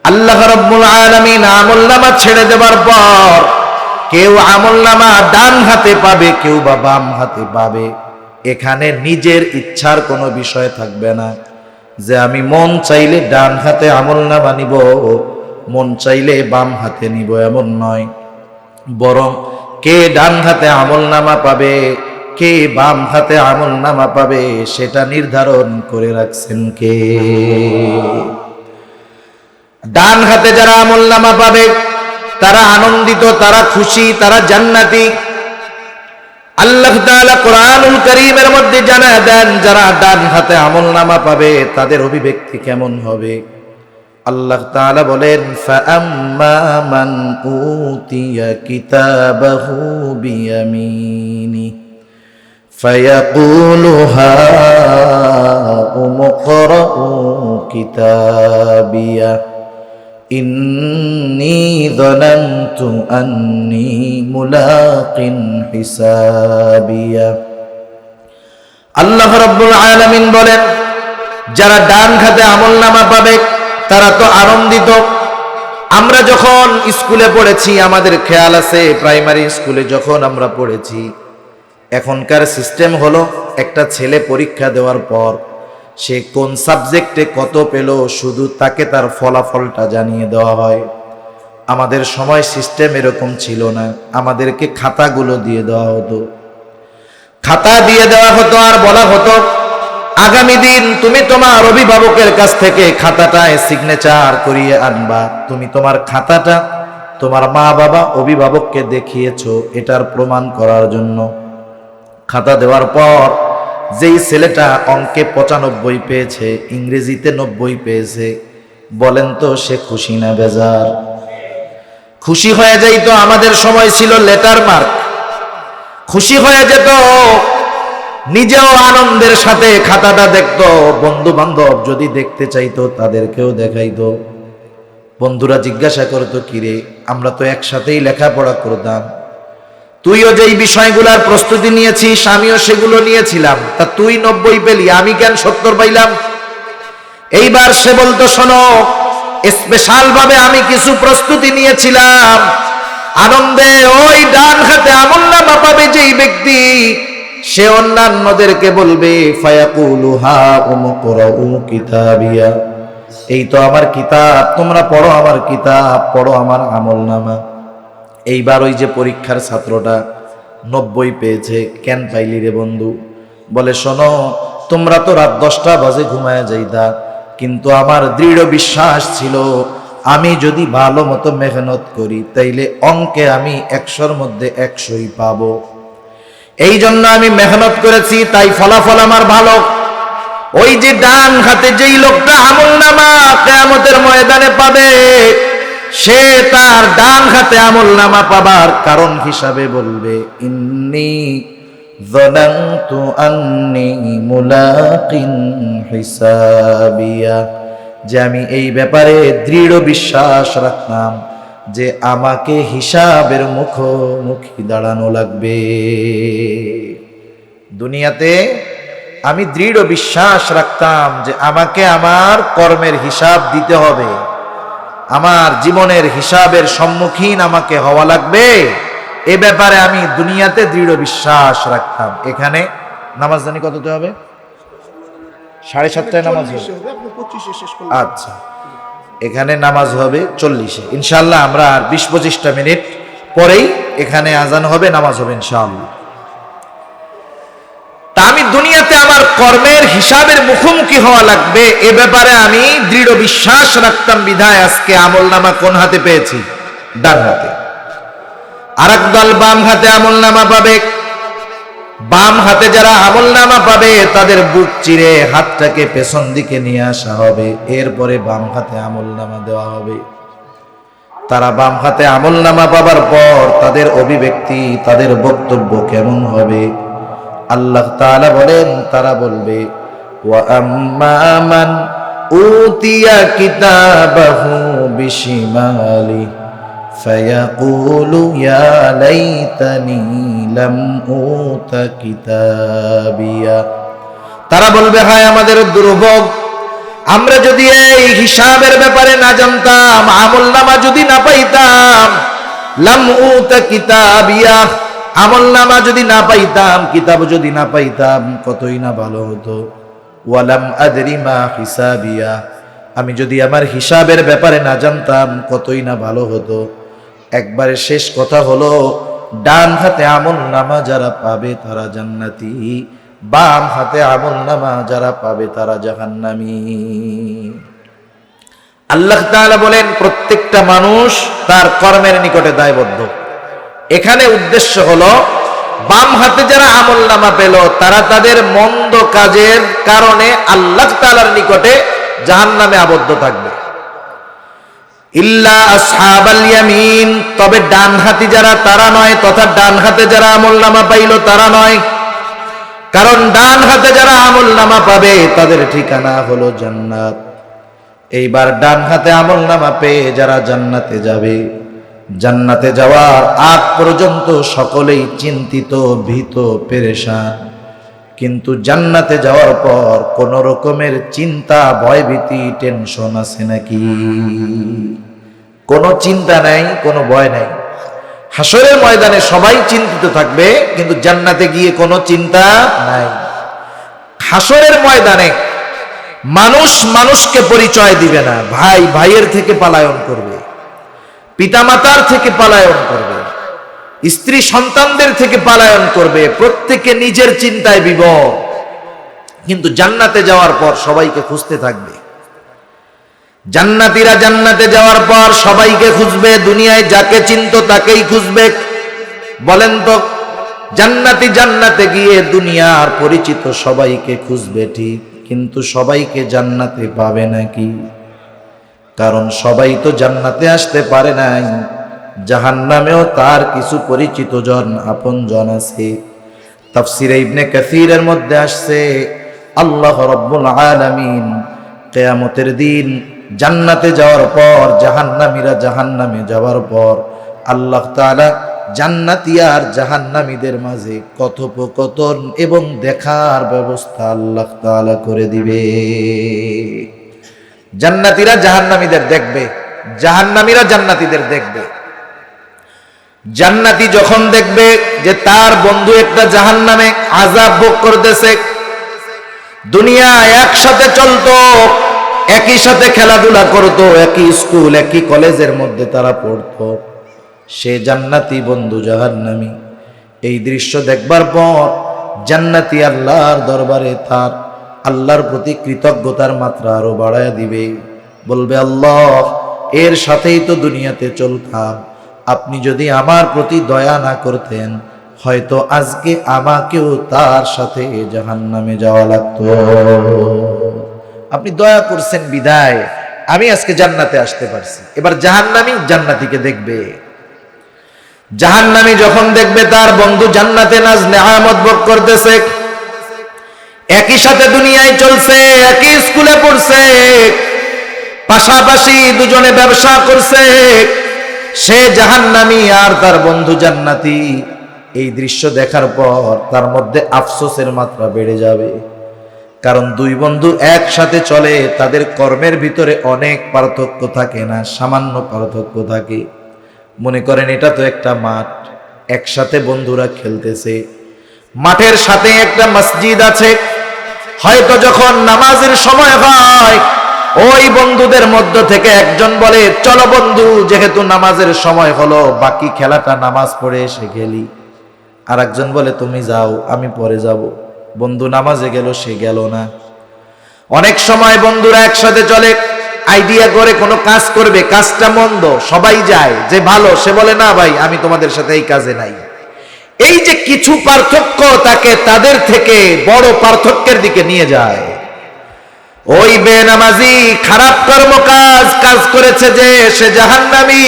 আল্লাহ রাব্বুল আলামিন আমলনামা ছেড়ে দেবার পর কেউ আমলনামা ডান হাতে পাবে, কেউ বা বাম হাতে পাবে। এখানে নিজের ইচ্ছার কোনো বিষয় থাকবে না যে আমি মন চাইলে ডান হাতে আমলনামা নিব, মন চাইলে বাম হাতে নিব, এমন নয়। বরং কে ডান হাতে আমলনামা পাবে, কে বাম হাতে আমলনামা পাবে সেটা নির্ধারণ করে রাখছেন কে? ডান হাতে যারা আমলনামা পাবে তারা আনন্দিত, তারা খুশি, তারা জান্নাতি। আল্লাহ তাআলা কোরআনুল কারীমের মধ্যে জানায় দেন যারা ডান হাতে আমলনামা পাবে তাদের অভিব্যক্তি কেমন হবে। আল্লাহ তাআলা বলেন ফাআম্মা মান উতিয়া কিতাবাহু বিয়ামিনি ফায়াকুলু হাউম ইকরাউ কিতাবিয়া ইন্নী যানানতু আন্নী মুলাকিন হিসাবিয়া। আল্লাহ রাব্বুল আলামিন বলেন যারা ডান হাতে আমলনামা পাবে তারা তো আনন্দিত। আমরা যখন স্কুলে পড়েছি আমাদের খেয়াল আছে, প্রাইমারি স্কুলে যখন আমরা পড়েছি, এখনকার সিস্টেম হলো একটা ছেলে পরীক্ষা দেওয়ার পর সে কোন সাবজেক্টে কত পেল শুধু তাকে তার ফলাফলটা জানিয়ে দেওয়া হয়। আমাদের সময় সিস্টেম এরকম ছিল না, আমাদেরকে খাতাগুলো দিয়ে দেওয়া হতো। খাতা দিয়ে দেওয়া হতো আর বলা হতো আগামী দিন তুমি তোমার অভিভাবকের কাছ থেকে খাতাটায় সিগনেচার করিয়ে আনবা। তুমি তোমার খাতাটা তোমার মা বাবা অভিভাবককে দেখিয়েছো এটার প্রমাণ করার জন্য। খাতা দেওয়ার পর যেই ছেলেটা অঙ্কে 95 পেয়েছে, ইংরেজিতে 90 পেয়েছে, বলেন তো সে খুশি না বেজার? খুশি হয়ে যাইত। আমাদের সময় ছিল লেটার মার্ক, খুশি হয়ে যেত, নিজেও আনন্দের সাথে খাতাটা দেখতো। বন্ধু বান্ধব যদি দেখতে চাইতো তাদেরকেও দেখাইতো। বন্ধুরা জিজ্ঞাসা করতো কিরে আমরা তো একসাথেই লেখাপড়া করতাম, তুইও যেই বিষয়গুলোর প্রস্তুতি নিয়েছিস আমিও সেগুলো নিয়েছিলাম, তা তুই 90 পেলি আমি কেন 70 পাইলাম? এইবার সে বলতো শোনো স্পেশাল ভাবে আমি কিছু প্রস্তুতি নিয়েছিলাম। আনন্দে ওই ডান হাতে আমলনামা পাবে যেই ব্যক্তি সে অন্যান্যদেরকে বলবে ফায়াকুলু হাউম ইকরাউ কিতাবিয়া, এই তো আমার কিতাব, তোমরা পড়ো আমার কিতাব, পড়ো আমার আমলনামা। এইবার ওই যে পরীক্ষার ছাত্রটা 90 পেয়েছে, কেন পাইলি রে বন্ধু? বলে শোনো তোমরা তো রাত 10টা বাজে ঘুমায় যাইতা, কিন্তু আমার দৃঢ় বিশ্বাস ছিল আমি যদি ভালো মতো মেহনত করি তাইলে অঙ্কে আমি 100-র মধ্যে 100ই পাবো। এই জন্য আমি মেহনত করেছি, তাই ফলাফল আমার ভালো। ওই যে ডান হাতে যেই লোকটা আমলনামা কিয়ামতের ময়দানে পাবে, সে তার ডান হাতে আমলনামা পাবার কারণ হিসাবে বলবে, ইন্নী যানানতু আন্নী মুলাকিন হিসাবিয়া, যে আমি এই ব্যাপারে দৃঢ় বিশ্বাস রাখতাম যে আমাকে হিসাবের মুখোমুখি দাঁড়ানো লাগবে। দুনিয়াতে আমি দৃঢ় বিশ্বাস রাখতাম যে আমাকে আমার কর্মের হিসাব দিতে হবে, আমার জীবনের হিসাবের সম্মুখীন আমাকে হওয়া লাগবে। এ ব্যাপারে আমি দুনিয়াতে দৃঢ় বিশ্বাস রাখতাম। এখানে নামাজ জানি কততে হবে? 7:30টায় নামাজ হবে। আচ্ছা, এখানে নামাজ হবে 40-এ ইনশাআল্লাহ। আমরা আর 20-25টা মিনিট পরেই এখানে আজান হবে, নামাজ হবে ইনশাআল্লাহ। তা আমি দুনিয়াতে আমার কর্মের হিসাবের মুখোমুখি হওয়া লাগবে, এ ব্যাপারে আমি দৃঢ় বিশ্বাস রাখতাম বিধায় আজকে আমলনামা কোন হাতে পেয়েছি? ডান হাতে। আরেক দল বাম হাতে আমলনামা পাবে। বাম হাতে যারা আমলনামা পাবে তাদের বুক চিরে হাতটাকে পেছন দিকে নিয়ে আসা হবে, এরপরে বাম হাতে আমলনামা দেওয়া হবে। তারা বাম হাতে আমলনামা পাবার পর তাদের অভিব্যক্তি, তাদের বক্তব্য কেমন হবে? আল্লাহ তাআলা বলেন, তারা বলবে, ওয়া আম্মা মান উতিয়া কিতাবাহু বিশিমালি ফায়াকুলু ইয়া লাইতানি লাম উতা কিতাবিয়া। তারা বলবে, হায় আমাদের দুর্ভোগ, আমরা যদি এই হিসাবের ব্যাপারে না জানতাম, আমলনামা যদি না পাইতাম, লাম উতা কিতাবিয়া, আমলনামা যদি না পাইতাম, কিতাব যদি না পাইতাম, কতই না ভালো হতো। ওয়ালাম আদরি মা হিসাবিয়া, আমি যদি আমার হিসাবের ব্যাপারে না জানতাম, কতই না ভালো হতো। একবারে শেষ কথা হলো, ডান হাতে আমলনামা যারা পাবে তারা জান্নাতি, বাম হাতে আমলনামা যারা পাবে তারা জাহান্নামী। আল্লাহ তাআলা বলেন, প্রত্যেকটা মানুষ তার কর্মের নিকটে দায়বদ্ধ। এখানে উদ্দেশ্য হলো, বাম হাতে যারা আমলনামা পেল তারা তাদের মন্দ কাজের কারণে আল্লাহ তাআলার নিকটে জাহান্নামে আবদ্ধ থাকবে। ইল্লা আসহাবাল ইয়ামিন, তবে ডান হাতি যারা তারা নয়, তথা ডান হাতে যারা আমলনামা পাইল তারা নয়। কারণ ডান হাতে যারা আমলনামা পাবে তাদের ঠিকানা হলো জান্নাত। এইবার ডান হাতে আমলনামা পেয়ে যারা জান্নাতে যাবে, জান্নাতে যাওয়ার আগ পর্যন্ত সকলেই চিন্তিত, ভীত, পেরেশান। কিন্তু জান্নাতে যাওয়ার পর কোন রকমের চিন্তা, ভয়ভীতি, টেনশন আছে নাকি? কোনো চিন্তা নাই, কোনো ভয় নাই। হাসরের ময়দানে সবাই চিন্তিত থাকবে, কিন্তু জান্নাতে গিয়ে কোনো চিন্তা নাই। হাসরের ময়দানে মানুষ মানুষকে পরিচয় দিবে না, ভাই ভাইয়ের থেকে পালায়ন করবে, পিতামাতার থেকে পালায়ন করবে, স্ত্রী সন্তানদের থেকে পালায়ন করবে, প্রত্যেকে নিজের চিন্তায় বিভোর। কিন্তু জান্নাতে যাওয়ার পর সবাইকে খুঁজতে থাকবে। জান্নাতীরা জান্নাতে যাওয়ার পর সবাইকে খুঁজবে, দুনিয়ায় যাকে চিনতো তাকেই খুঁজবে। বলেন তো, জান্নাতি জান্নাতে গিয়ে দুনিয়ার পরিচিত সবাইকে খুঁজবে ঠিক, কিন্তু সবাইকে জান্নাতে পাবে নাকি? কারণ সবাই তো জান্নাতে আসতে পারে নাই, জাহান্নামেও তার কিছু পরিচিত জন, আপন জন আছে। তাফসীরে ইবনে কাসীরের মধ্যে আসছে, আল্লাহ রাব্বুল আলামিন কিয়ামতের দিন জান্নাতে যাওয়ার পর, জাহান্নামীরা জাহান্নামে যাওয়ার পর আল্লাহ তাআলা জান্নাতি আর জাহান্নামীদের মাঝে কথোপকথন এবং দেখার ব্যবস্থা আল্লাহ তাআলা করে দিবে। জান্নাতীরা জাহান্নামীদের দেখবে, জাহান্নামীরা জান্নাতীদের দেখবে। জান্নাতি যখন দেখবে যে তার বন্ধু একটা জাহান্নামে আযাব ভোগ করতেছে, দুনিয়ায় একসাথে চলতো, একই সাথে খেলাধুলা করতো, একই স্কুল একই কলেজের মধ্যে তারা পড়তো, সে জান্নাতি বন্ধু জাহান্নামী। এই দৃশ্য দেখবার পর জান্নাতি আল্লাহর দরবারে তার আল্লাহর প্রতি কৃতজ্ঞতার মাত্রা আরো বাড়ায় দিবে। বলবে, আল্লাহ, এর সাথেই তো দুনিয়াতে চলতাম, আপনি যদি আমার প্রতি দয়া না করতেন হয়তো আজকে আমাকেও তার সাথে জাহান্নামে যাওয়া লাগতো। আপনি দয়া করছেন বিদায় আমি আজকে জান্নাতে আসতে পারছি। এবার জাহান্নামী জান্নাতীকে দেখবে, জাহান্নামী যখন দেখবে তার বন্ধু জান্নাতে নাজ নেয়ামত ভোগ করতেছে, একই সাথে দুনিয়ায় চলছে, একই স্কুলে পড়ছে, পাশাপাশি দুজনে ব্যবসা করছে, সে জাহান্নামী আর তার বন্ধু জান্নাতি, এই দৃশ্য দেখার পর তার মধ্যে আফসোসের মাত্রা বেড়ে যাবে। কারণ দুই বন্ধু একসাথে চলে, তাদের কর্মের ভিতরে অনেক পার্থক্য থাকে না, সামান্য পার্থক্য থাকে। মনে করেন এটা তো একটা মাঠ, একসাথে বন্ধুরা খেলতেছে, মাঠের সাথে একটা মসজিদ আছে। হয়তো যখন নামাজের সময় হয় ওই বন্ধুদের মধ্য থেকে একজন বলে চলো বন্ধু, যেহেতু নামাজের সময় হলো বাকি খেলাটা নামাজ পড়ে এসে খেলি। আর একজন বলে তুমি যাও আমি পরে যাব। বন্ধু নামাজে গেল, সে গেল না। অনেক সময় বন্ধুরা একসাথে চলে, আইডিয়া করে কোনো কাজ করবে, কাজটা মন্দ, সবাই যায়, যে ভালো সে বলে না ভাই আমি তোমাদের সাথে এই কাজে নাই। এই যে কিছু পার্থক্য তাকে তাদের থেকে বড় পার্থক্যের দিকে নিয়ে যায়। ওই বেনামাজি খারাপ কর্ম কাজ করেছে যে সে জাহান্নামী,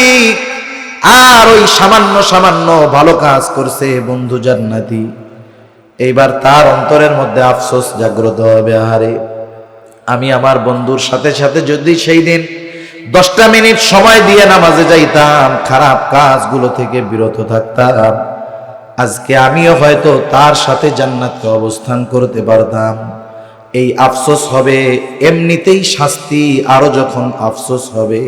আর ওই সামান্য সামান্য ভালো কাজ করছে বন্ধু জান্নাতি। এইবার তার অন্তরের মধ্যে আফসোস জাগ্রত হবে, আহারে আমি আমার বন্ধুর সাথে সাথে যদি সেই দিন 10টা মিনিট সময় দিয়ে নামাজে যাইতাম, খারাপ কাজগুলো থেকে বিরত থাকতাম, আজকে আমিও হয়তো তার সাথে জান্নাতে অবস্থান করতে পারতাম। এই আফসোস হবে, এমনিতেই শাস্তি, আরো যখন আফসোস হবে,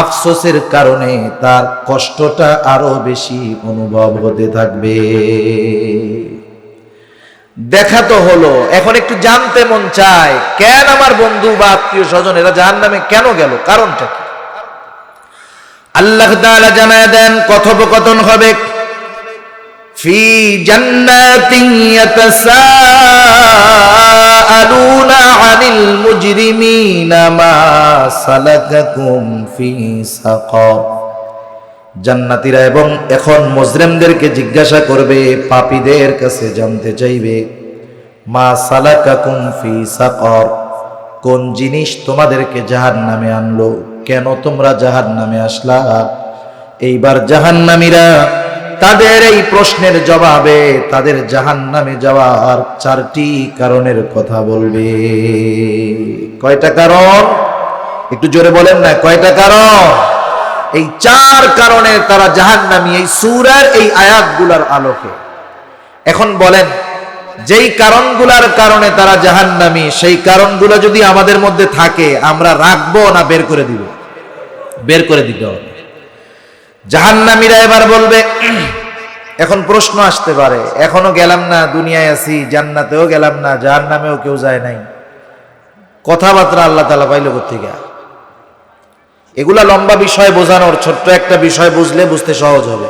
আফসোসের কারণে তার কষ্টটা আরো বেশি অনুভব হতে থাকবে। দেখা তো হলো, এখন একটু জানতে মন চায় কেন আমার বন্ধু বা আত্মীয় স্বজন এরা জাহান্নামে কেন গেল, কারণটা কি? আল্লাহ তাআলা জানায় দেন কথোপকথন হবে ফি জান্নাতিন ইয়াতাসাআলুনা আনিল মুজরিমিনা মা সালাকাকুম ফি সাকার। জান্নাতীরা এবং এখন মুজরিমদেরকে জিজ্ঞাসা করবে, পাপীদের কাছে জানতে চাইবে, মা সালাকাকুম ফি সাকার, কোন জিনিস তোমাদেরকে জাহান্নামে আনলো, কেন তোমরা জাহান্নামে আসলা? এইবার জাহান্নামীরা তাদের এই প্রশ্নের জবাবে তাদের জাহান্নামে যাওয়ার 4টি কারণের কথা বলবে। কয়টা কারণ? একটু জোরে বলেন না, কয়টা কারণ? এই 4 কারণে তারা জাহান্নামী, এই সূরার এই আয়াতগুলোর আলোকে। এখন বলেন, যেই কারণগুলোর কারণে তারা জাহান্নামী, সেই কারণগুলো যদি আমাদের মধ্যে থাকে আমরা রাখবো না বের করে দিব? বের করে দিতে হবে। জাহান্নামীরা এবার বলবে, এখন প্রশ্ন আসতে পারে, এখনো গেলাম না, দুনিয়ায় আছি, জান্নাতেও গেলাম না, জাহান্নামেও কেউ যায় নাই, কথাবার্তা আল্লাহ তাআলা পাইল কোত্থেকে? এগুলা লম্বা বিষয় বোঝানোর, ছোট্ট একটা বিষয় বুঝলে বুঝতে সহজ হবে।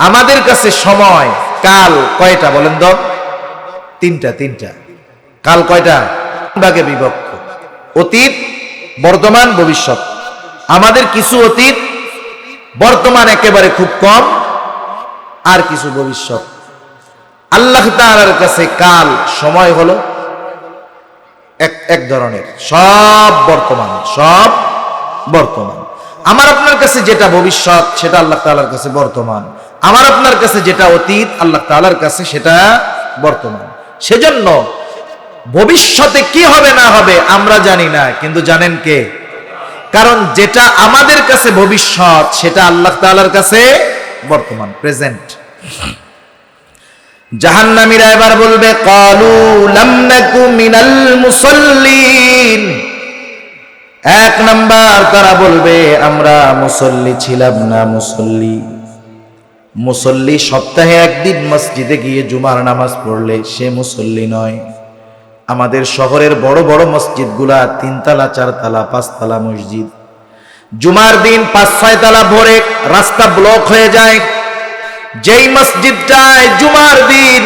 আমাদের কাছে সময় কাল কয়টা বলেন তো? তিনটা। কাল কয়টা? ভাগে বিভক্ত, অতীত, বর্তমান, ভবিষ্যৎ। আমাদের কিছু অতীত, বর্তমান একেবারে খুব কম, আর কিছু ভবিষ্যৎ। আল্লাহ তাআলার কাছে কাল সময় হলো এক ধরনের, সব বর্তমান। আমার আপনার কাছে যেটা ভবিষ্যৎ সেটা আল্লাহ তাআলার কাছে বর্তমান, আমার আপনার কাছে যেটা অতীত আল্লাহ তাআলার কাছে সেটা বর্তমান। সেজন্য ভবিষ্যতে কি হবে না হবে আমরা জানি না, কিন্তু জানেন কে? কারণ যেটা আমাদের কাছে ভবিষ্যৎ সেটা আল্লাহ তাআলার কাছে বর্তমান, প্রেজেন্ট। জাহান্নামীরা এবার বলবে, ক্বালু লাম নাকু মিনাল মুসাল্লিন। 1 নাম্বার তারা বলবে, আমরা মুসল্লি ছিলাম না। মুসল্লি সপ্তাহে একদিন মসজিদে গিয়ে জুমার নামাজ পড়লে সে মুসল্লি নয়। আমাদের শহরের বড় বড় মসজিদগুলা 3 তলা 4 তলা 5 তলা মসজিদ, জুমার দিন 5-6 তলা ভরে রাস্তা ব্লক হয়ে যায়। যেই মসজিদটায় জুমার দিন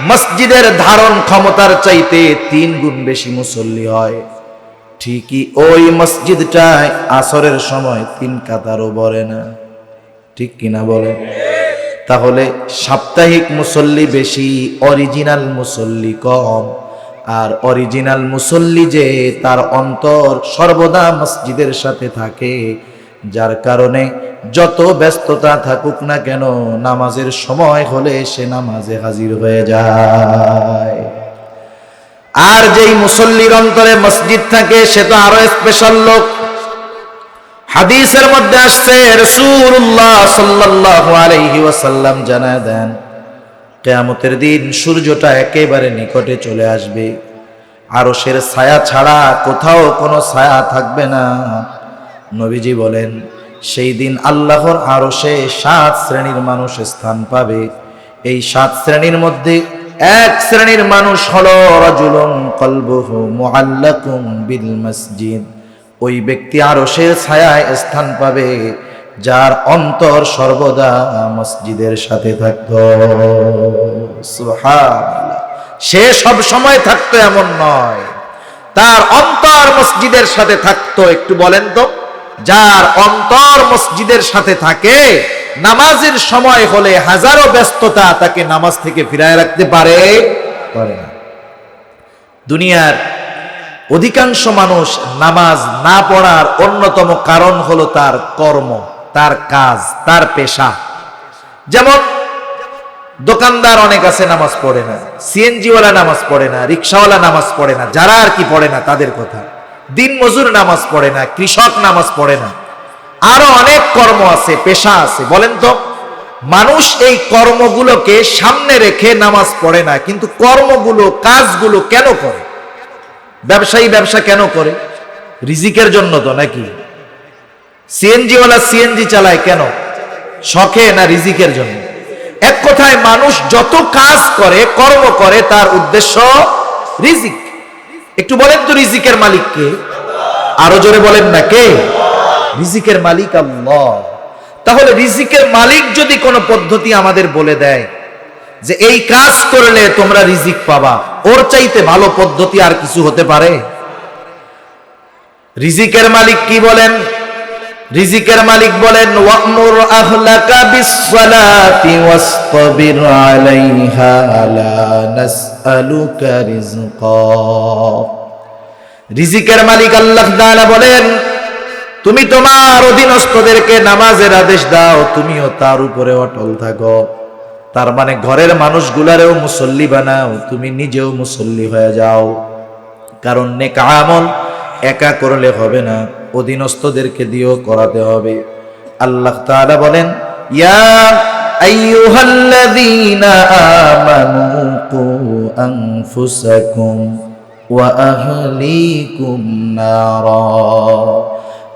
মসজিদের ধারণ ক্ষমতার চাইতে 3 গুণ বেশি মুসল্লি হয়, ঠিকই ওই মসজিদটায় আসরের সময় 3 কাতারও পড়ে না, ঠিক কিনা বলেন? তাহলে সাপ্তাহিক মুসল্লি বেশি, অরিজিনাল মুসল্লি কম। আর অরিজিনাল মুসল্লি যে তার অন্তর সর্বদা মসজিদের সাথে থাকে, যার কারণে যত ব্যস্ততা থাকুক না কেন নামাজের সময় হলে সে নামাজে হাজির হয়ে যায়। আর যেই মুসল্লির অন্তরে মসজিদ থাকে সে তো আরো স্পেশাল লোক। হাদিসের মধ্যে আসছে রাসূলুল্লাহ সাল্লাল্লাহু আলাইহি ওয়াসাল্লাম জানায় দেন, কিয়ামতের দিন সূর্যটা একেবারে নিকটে চলে আসবে, আরশের ছায়া ছাড়া কোথাও কোনো ছায়া থাকবে না। নবীজি বলেন সেই দিন আল্লাহর আরশে 7 শ্রেণীর মানুষ স্থান পাবে। এই 7 শ্রেণীর মধ্যে এক শ্রেণীর মানুষ হলো রাজুলুন কলবুহু মুআল্লাকুম বিল মসজিদ। ওই ব্যক্তি আরশের ছায়ায় স্থান পাবে যার অন্তর সর্বদা মসজিদের সাথে থাকতো। সুবহানাল্লাহ। সে সব সময় থাকতো এমন নয়, তার অন্তর মসজিদের সাথে থাকতো। একটু বলেন তো, যার অন্তর মসজিদের সাথে থাকে নামাজের সময় হলে হাজারো ব্যস্ততা তাকে নামাজ থেকে ফিরায় রাখতে পারে না। দুনিয়ার অধিকাংশ মানুষ নামাজ না পড়ার অন্যতম কারণ হলো তার কর্ম, তার কাজ, তার পেশা। যেমন দোকানদার অনেক আছে নামাজ পড়ে না, সিএনজিওয়ালা নামাজ পড়ে না, রিক্সাওয়ালা নামাজ পড়ে না, যারা আর কি পড়ে না তাদের কথা। দিন মজুর নামাজ পড়ে না, কৃষক নামাজ পড়ে না, আরো অনেক কর্ম আছে, পেশা আছে। বলেন তো, মানুষ এই কর্মগুলোকে সামনে রেখে নামাজ পড়ে না, কিন্তু কর্মগুলো, কাজগুলো কেন করে? ব্যবসায়ী ব্যবসা কেন করে? রিজিকের জন্য তো নাকি? সিএনজিওয়ালা সিএনজি চালায় কেন? শখে না রিজিকের জন্য? এক কথায় মানুষ যত কাজ করে, কর্ম করে, তার উদ্দেশ্য রিজিক। একটু বলেন তো রিজিকের মালিক কে? আরো জোরে বলেন না, কে? রিজিকের মালিক আল্লাহ। তাহলে রিজিকের মালিক যদি কোনো পদ্ধতি আমাদের বলে দেয় যে এই কাজ করলে তোমরা রিজিক পাবা, ওর চাইতে ভালো পদ্ধতি আর কিছু হতে পারে? রিজিকের মালিক কি বলেন? রিজিকের মালিক বলেন, ওয়া'মুর আহলাকা বিস-সালাতি ওয়াসতাবির আলাইহা লা নাসআলুকা রিজকা। রিজিকের মালিক আল্লাহ তাআলা বলেন, তুমি তোমার অধীনস্থদেরকে নামাজের আদেশ দাও, তুমিও তার উপরে অটল থাকো। তার মানে ঘরের মানুষগুলারেও মুসল্লি বানাও, তুমি নিজেও মুসল্লি হয়ে যাও। কারণ নেক আমল একা করলে হবে না, অধীনস্থদেরকে দিয়েও করাতে হবে। আল্লাহ তাআলা বলেন, ইয়া আইয়ুহাল্লাযীনা আমানু কু আনফুসাকুম ওয়া আহলিকুম নারা।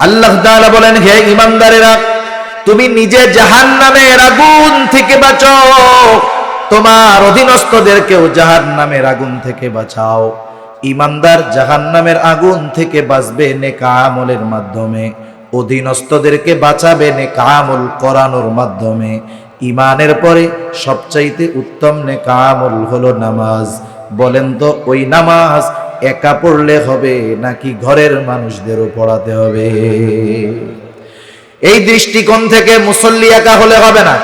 আল্লাহ তাআলা বলেন, হে ঈমানদারেরা, তুমি নিজে জাহান্নামের আগুন থেকে বাঁচো, তোমার অধীনস্থদেরকেও জাহান্নামের আগুন থেকে বাঁচাও। ঈমানদার জাহান্নামের আগুন থেকে বাঁচবে নেক আমলের মাধ্যমে, অধীনস্থদেরকে বাঁচাবে নেক আমল করানোর মাধ্যমে। ঈমানের পরে সবচাইতে উত্তম নেক আমল হলো নামাজ। বলেন তো, ওই নামাজ একা পড়লে হবে নাকি ঘরের মানুষদেরও পড়াতে হবে? এই দৃষ্টিকোণ থেকে মুসল্লি একা হলে হবে না,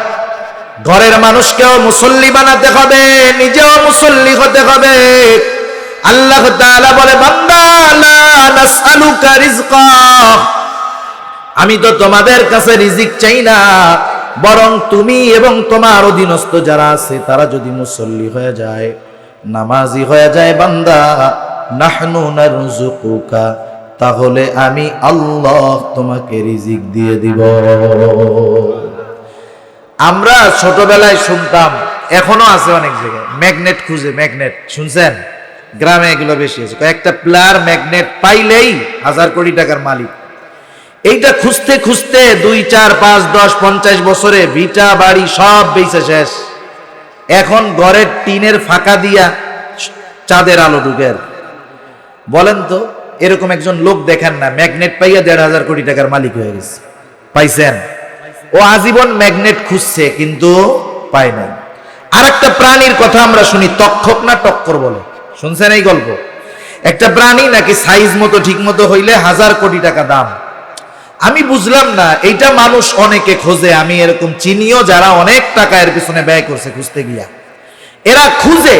ঘরের মানুষকেও মুসল্লি বানাতে হবে, নিজেও মুসল্লি হতে হবে। আল্লাহ তাআলা বলে, বান্দা লা নাসআলুকা রিজকা, আমি তো তোমাদের কাছে রিজিক চাই না, বরং তুমি এবং তোমার অধীনস্থ যারা আছে তারা যদি মুসল্লি হয়ে যায়, নামাজি হয়ে যায়, বান্দা নাহনু নারযুকুকা, তাহলে আমি আল্লাহ তোমাকে রিজিক দিয়ে দিব। আমরা ছোটবেলায় শুনতাম, এখনো আছে অনেক জায়গায়, ম্যাগনেট খুঁজে, ম্যাগনেট শুনছেন? গ্রামে এগুলো বেশি আছে। কয়েকটা প্লেয়ার ম্যাগনেট পাইলেই 1000 কোটি টাকার মালিক। এইটা খুঁজতে খুঁজতে 2, 4, 5, 10, 50 বছরে ভিটা বাড়ি সব বেচে শেষ। এখন ঘরের টিনের ফাঁকা দিয়া চাঁদের আলো ঢুকে। বলেন তো, এরকম একজন লোক দেখেন না ম্যাগনেট পাইয়া 1500 কোটি টাকার মালিক হয়ে গেছে? পাইছেন? ও আজীবন ম্যাগনেট খুঁজছে কিন্তু পায় নাই। আর একটা প্রাণীর কথা আমরা শুনি, তক্ষক না টক্কর বলে, শুনছেন এই গল্প? একটা প্রাণী নাকি সাইজ মতো ঠিক মতো হইলে 1000 কোটি টাকা দাম। আমি বুঝলাম না, এইটা মানুষ অনেকে খোঁজে, আমি এরকম চিনিও যারা অনেক টাকা এর পিছনে ব্যয় করছে খুঁজতে গিয়া। এরা খুঁজে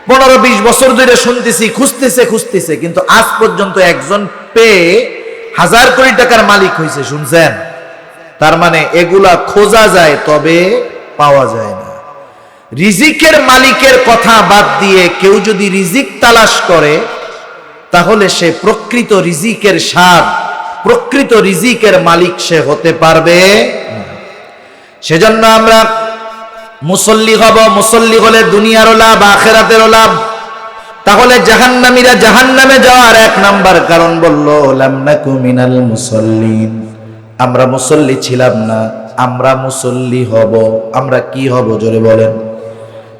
15-20 বছর ধরে শুনতেছি, খুঁজতেছে, কিন্তু আজ পর্যন্ত একজন পেয়ে 1000 কোটি টাকার মালিক হয়েছে, শুনছেন? তার মানে এগুলা খোঁজা যায়, তবে পাওয়া যায় না। রিজিকের মালিকের কথা বাদ দিয়ে কেউ যদি রিজিক তালাশ করে, তাহলে সে প্রকৃত রিজিকের স্বাদ, প্রকৃত রিজিকের মালিক সে হতে পারবে না। সেজন্য আমরা মুসল্লি হব, মুসল্লি হলে দুনিয়ারও লাভ, আখিরাতেরও লাভ। তাহলে জাহান্নামীরা জাহান্নামে যাওয়ার 1 নাম্বার কারণ বলল, লাম নাকু মিনাল মুসল্লিন, আমরা মুসল্লি ছিলাম না, আমরা মুসল্লি হব। আমরা কি হব জোরে বলেন?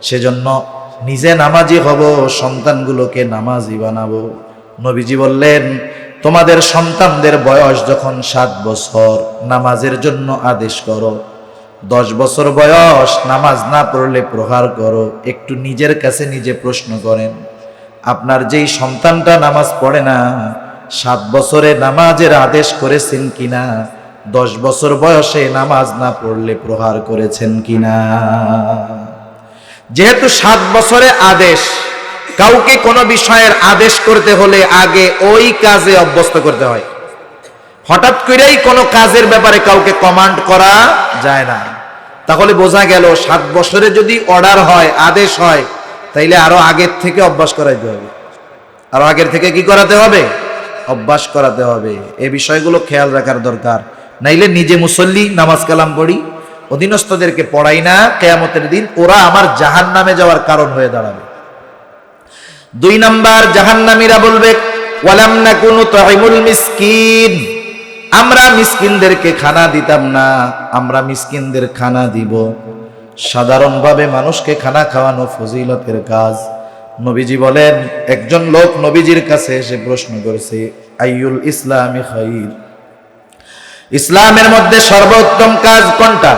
সেজন্য নিজে নামাজি হব, সন্তানগুলোকে নামাজি বানাবো। নবীজি বললেন, তোমাদের সন্তানদের বয়স যখন 7 বছর, নামাজের জন্য আদেশ করো। 10 বছর বয়স, নামাজ না পড়লে প্রহার করো। একটু নিজের কাছে নিজে প্রশ্ন করেন, আপনার যেই সন্তানটা নামাজ পড়ে না, 7 বছরে নামাজের আদেশ করেছেন কিনা? 10 বছর বয়সে নামাজ না পড়লে প্রহার করেছেন কিনা? যেহেতু 7 বছরে আদেশ, কাউকে কোনো বিষয়ের আদেশ করতে হলে আগে ওই কাজে অভ্যস্ত করতে হয়। হঠাৎ করেই কোনো কাজের ব্যাপারে কাউকে কমান্ড করা যায় না। তাহলে বোঝা গেল 7 বছরে যদি অর্ডার হয়, আদেশ হয়, তাইলে আরো আগের থেকে অভ্যাস করাইতে হবে। আরো আগের থেকে কি করাতে হবে? অভ্যাস করাতে হবে। এই বিষয়গুলো খেয়াল রাখার দরকার। নাইলে নিজে মুসল্লি, নামাজ কালাম পড়ি, অধীনস্থদেরকে পড়াই না, কিয়ামতের দিন ওরা আমার জাহান্নামে যাওয়ার কারণ হয়ে দাঁড়াবে। 2 নাম্বার, জাহান্নামীরা বলবে, ওয়ালাম নাকুনু তুইমুল মিসকিন, আমরা মিসকিনদেরকে খানা দিতাম না, আমরা মিসকিনদের খানা দিব। সাধারণভাবে মানুষকে খানা খাওয়ানো ফজিলতের কাজ। নবীজি বলেন, একজন লোক নবীজির কাছে এসে প্রশ্ন করেছে, আইয়ুল ইসলামি খাইর, ইসলামের মধ্যে সর্বোত্তম কাজ কোনটা?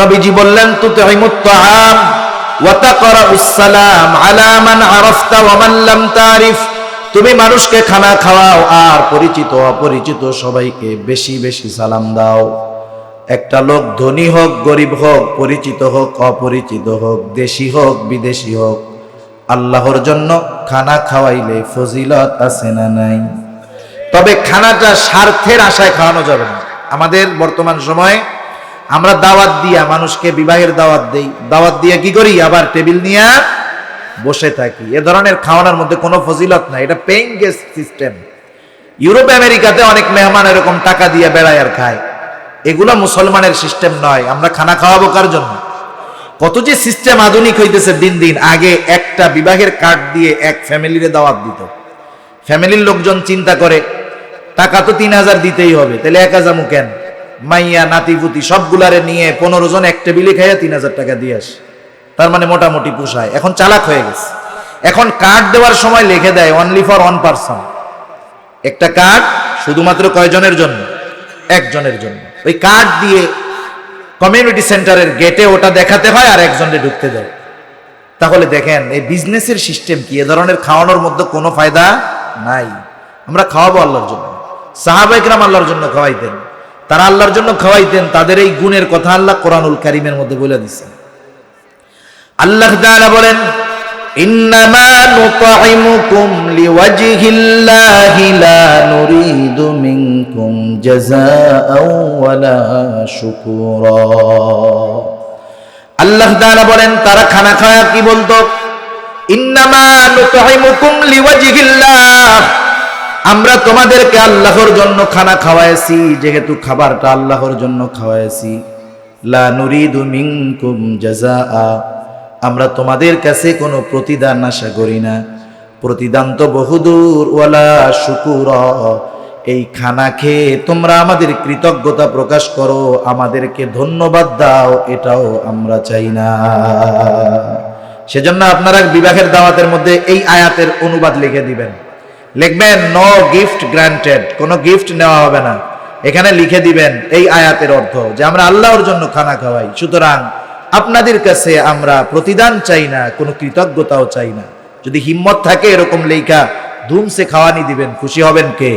নবীজি বললেন, তুতঈমুত তাআম ওয়া তাকরাউস সালাম আলা মান আরাফতা ওয়া মান লাম তারিফ, তুমি মানুষকে খানা খাওয়াও আর পরিচিত অপরিচিত সবাইকে বেশি বেশি সালাম দাও। একটা লোক ধনী হোক গরিব হোক, পরিচিত হোক অপরিচিত হোক, দেশি হোক বিদেশি হোক, আল্লাহর জন্য খানা খাওয়াইলে ফজিলত আছে না নাই? তবে খানাটা স্বার্থের আশায় খাওয়ানো যাবে না। আমাদের বর্তমান সময়ে আমরা দাওয়াত দিয়া মানুষকে বিবাহের দাওয়াত দেই, দাওয়াত দিয়ে কি করি? আবার টেবিল নিয়ে বসে থাকি। এ ধরনের খাওয়ানোর মধ্যে কোনো ফজিলত নাই, এটা পেইং গেস্ট সিস্টেম। ইউরোপ আমেরিকাতে অনেক মেহমান এরকম টাকা দিয়ে বেড়ায় আর খায়। এগুলো মুসলমানের সিস্টেম নয়। আমরা খানা খাওয়াবো কার জন্য? কত যে সিস্টেম আধুনিক হইতেছে দিন দিন। আগে একটা বিবাহের কার্ড দিয়ে এক ফ্যামিলিরে দাওয়াত দিত। ফ্যামিলির লোকজন চিন্তা করে, টাকা তো 3000 দিতেই হবে, তাহলে একা যামু কেন? মাইয়া নাতিপুতি সবগুলারে নিয়ে 15 জন এক টেবিলে খাইয়া 3000 টাকা দিয়ে আসে। তার মানে মোটামুটি পোষায়। এখন চালাক হয়ে গেছে, এখন কার্ড দেওয়ার সময় লিখে দেয় অনলি ফর 1 পারসন। একটা কার্ড শুধুমাত্র কয়জনের জন্য? একজনের জন্য। ওই কার্ড দিয়ে কমিউনিটি সেন্টারের গেটে ওটা দেখাতে হয় আর একজনকে ঢুকতে দেয়। তাহলে দেখেন এই বিজনেসের সিস্টেম কি? এ ধরনের খাওয়ানোর মধ্যে কোনো ফায়দা নাই। আমরা খাওয়াবো আল্লাহর জন্য। সাহাবায়ে কেরাম আল্লাহর জন্য খাওয়াইতেন, তারা আল্লাহর জন্য খাওয়াইতেন। তাদের এই গুণের কথা আল্লাহ কোরআনুল কারীমের মধ্যে বলে দিয়েছেন। আল্লাহ তাআলা বলেন, ইন্নামা নুতঈমুকুম লিওয়াজহিল্লাহি লা নুরিদু মিনকুম জাযাআও ওয়ালা শুকুরা। আল্লাহ তাআলা বলেন, তারা খানা খাওয়া কি বলতো? ইন্নামা নুতঈমুকুম লিওয়াজহিল্লাহ, আমরা তোমাদেরকে আল্লাহর জন্য খানা খাওয়াইছি। যেহেতু খাবারটা আল্লাহর জন্য খাওয়াইছি, লা নুরিদু মিনকুম জাযাআ, আমরা তোমাদের কাছে কোনো প্রতিদান আশা করি না। প্রতিদান তো বহুদূর। ওয়ালা শুকুরা, এই খানা খেয়ে তোমরা আমাদের কৃতজ্ঞতা প্রকাশ করো, আমাদেরকে ধন্যবাদ দাও, এটাও আমরা চাই না। সেজন্য আপনারা বিবাহের দাওয়াতের মধ্যে এই আয়াতের অনুবাদ লিখে দিবেন। লিখবেন, নো গিফট গ্রান্টেড, কোনো গিফট নেওয়া হবে না। এখানে লিখে দিবেন এই আয়াতের অর্থ যে আমরা আল্লাহর জন্য খানা খাওয়াই, সুতরাং আপনাদের কাছে আমরা প্রতিদান চাই না, কোনো কৃতজ্ঞতাও চাই না। যদি হিম্মত থাকে এরকম লেখা ধুমসে খাওয়ানি দিবেন, খুশি হবেন কে?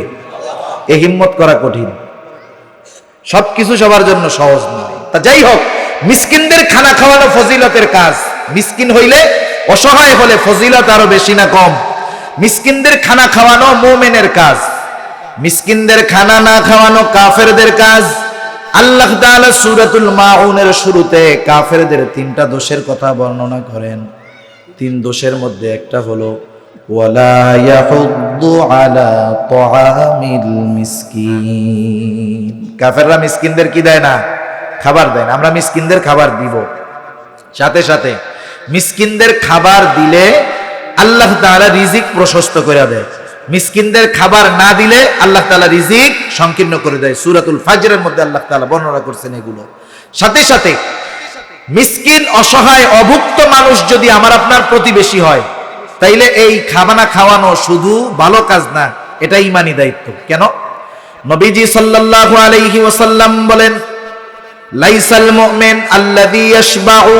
এ হিম্মত করা কঠিন। সবকিছু সবার জন্য সহজ নয়। তা যাই হোক, মিসকিনদের খানা খাওয়ানো ফজিলতের কাজ। মিসকিন হইলে, অসহায় হলে ফজিলত আরো বেশি না কম? মিসকিনদের খানা খাওয়ানো মুমিনের কাজ, মিসকিনদের খানা না খাওয়ানো কাফেরদের কাজ। আল্লাহ তাআলা সূরাতুল মাউনের শুরুতে কাফেরদের 3টা দোষের কথা বর্ণনা করেন। 3 দোষের মধ্যে একটা হলো ওয়ালা ইয়াহুদ্দু আলা তাআমিল মিসকিন। কাফেররা মিসকিনদের কি দেয় না? খাবার দেয় না। আমরা মিসকিনদের খাবার দিব। সাথে সাথে মিসকিনদের খাবার দিলে আল্লাহ তাআলা রিজিক প্রশস্ত করে দেয়, মিসকিনদের খাবার না দিলে আল্লাহ তাআলা রিজিক সংকীর্ণ করে দেয়। সূরাতুল ফাজরের মধ্যে আল্লাহ তাআলা বর্ণনা করছেন এগুলো। সাথে সাথে মিসকিন, অসহায়, অভুক্ত মানুষ যদি আমার আপনার প্রতিবেশী হয়, তাইলে এই খাবানা খাওয়ানো শুধু ভালো কাজ না, এটা ঈমানি দায়িত্ব। কেন? নবীজি সাল্লাল্লাহু আলাইহি ওয়াসাল্লাম বলেন, লাইসাল মুমিন আল্লাযী ইয়াশবাউ।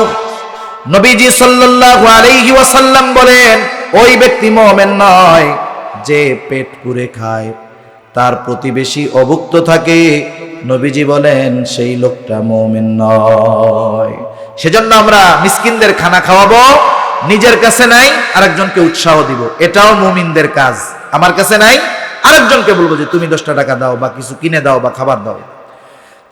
নবীজি সাল্লাল্লাহু আলাইহি ওয়াসাল্লাম বলেন, ওই ব্যক্তি মুমিন নয় যে পেট পুরে খায়, তার প্রতিবেশী অভুক্ত থাকে। নবীজি বলেন সেই লোকটা মুমিন নয়। সেজন্য আমরা মিসকিনদের খানা খাওয়াবো, নিজের কাছে নাই আরেকজনকে উৎসাহ দিব, এটাও মুমিনদের কাজ। আমার কাছে নাই, আরেকজনকে বলবো যে তুমি 10টা টাকা দাও বা কিছু কিনে দাও বা খাবার দাও।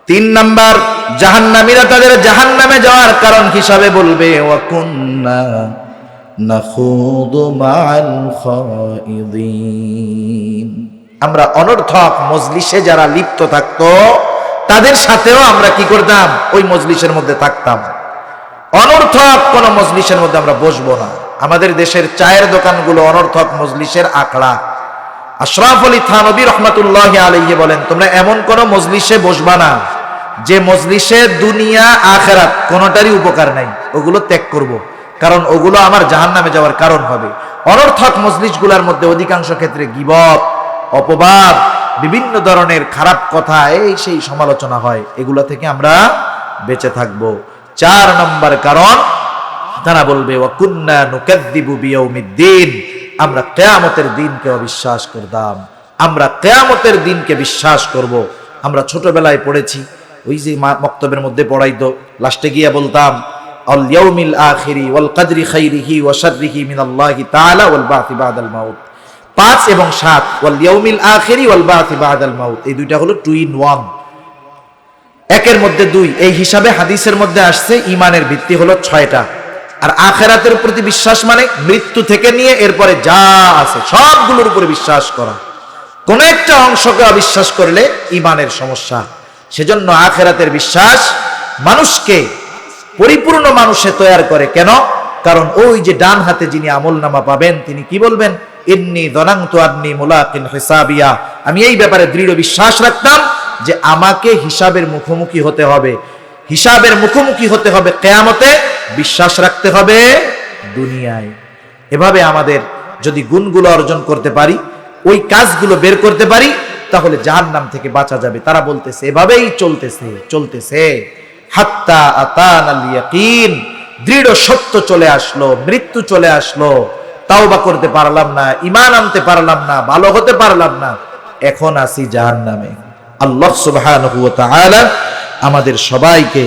3 নাম্বার, জাহান্নামীরা তাদের জাহান্নামে যাওয়ার কারণ হিসাবে বলবে ওয়া কুন্না নাখুদু মাআল খাইদিন। আমরা অনর্থক মজলিসে যারা লিপ্ত থাকতো তাদের সাথেও আমরা কি করতাম? ওই মজলিসের মধ্যে থাকতাম। অনর্থক কোন মজলিসের মধ্যে আমরা বসবো না। আমাদের দেশের চায়ের দোকানগুলো অনর্থক মজলিসের আখড়া। আশরাফ আলী থানভী রহমাতুল্লাহি আলাইহি বলেন, তোমরা এমন কোন মজলিসে বসবা না যে মজলিসে দুনিয়া আখিরাত কোনটারই উপকার নাই, ওগুলো ত্যাগ করব, কারণ ওগুলো আমার জাহান্নামে যাওয়ার কারণ হবে। অনর্থক মজলিসগুলোর মধ্যে অধিকাংশ ক্ষেত্রে গীবত, অপবাদ, বিভিন্ন ধরনের খারাপ কথা, এই সেই সমালোচনা হয়। এগুলো থেকে আমরা বেঁচে থাকবো। 4 নম্বর কারণ, তারা বলবে ওয়া কুন্না নুকাযযিবু বিয়াউমিদ্দিন। আমরা কিয়ামতের দিনকে অবিশ্বাস করতাম, আমরা কিয়ামতের দিনকে বিশ্বাস করব। আমরা ছোটবেলায় পড়েছি, ওই যে মক্তবের মধ্যে পড়াইতো, লাস্টে গিয়ে বলতাম আল ইয়াউমিল আখিরি ওয়াল কদরি খাইরিহি ওয়া শাররিহি মিনাল্লাহি তাআলা ওয়াল বা'থি বা'দাল মাউত। 5 এবং 7, ওয়াল ইয়াউমিল আখিরি ওয়াল বা'থি বা'দাল মাউত, এই দুইটা হলো 2 in 1, একের মধ্যে 2। এই হিসাবে হাদিসের মধ্যে আসছে ঈমানের ভিত্তি হলো 6টা। আর আখিরাতের প্রতি বিশ্বাস মানে মৃত্যু থেকে নিয়ে এরপরে যা আছে সবগুলোর উপরে বিশ্বাস করা। কোন একটা অংশকে অবিশ্বাস করলে ঈমানের সমস্যা। সেজন্য আখিরাতের বিশ্বাস মানুষকে পরিপূর্ণ মানুষে তৈরি করে। কেন? কারণ ওই যে ডান হাতে যিনি আমলনামা পাবেন, তিনি কি বলবেন? ইন্নী যানানতু আন্নী মুলাকিন হিসাবিয়া। আমি এই ব্যাপারে দৃঢ় বিশ্বাস রাখতাম যে আমাকে হিসাবের মুখোমুখি হতে হবে। হিসাবের মুখোমুখি হতে হবে কিয়ামতে, বিশ্বাস রাখতে হবে দুনিয়ায়। এভাবে আমাদের যদি গুণগুলো অর্জন করতে পারি, ওই কাজগুলো বের করতে পারি, তাহলে জাহান্নাম থেকে বাঁচা যাবে। তারা বলতেছে এভাবেই চলতেছে হাত্তা আতানাল ইয়াকিন। দৃঢ় সত্য চলে আসলো, মৃত্যু চলে আসলো, তাওবা করতে পারলাম না, ঈমান আনতে পারলাম না, ভালো হতে পারলাম না, এখন আছি জাহান্নামে। আল্লাহ সুবহানাহু ওয়া তাআলা আমাদের সবাইকে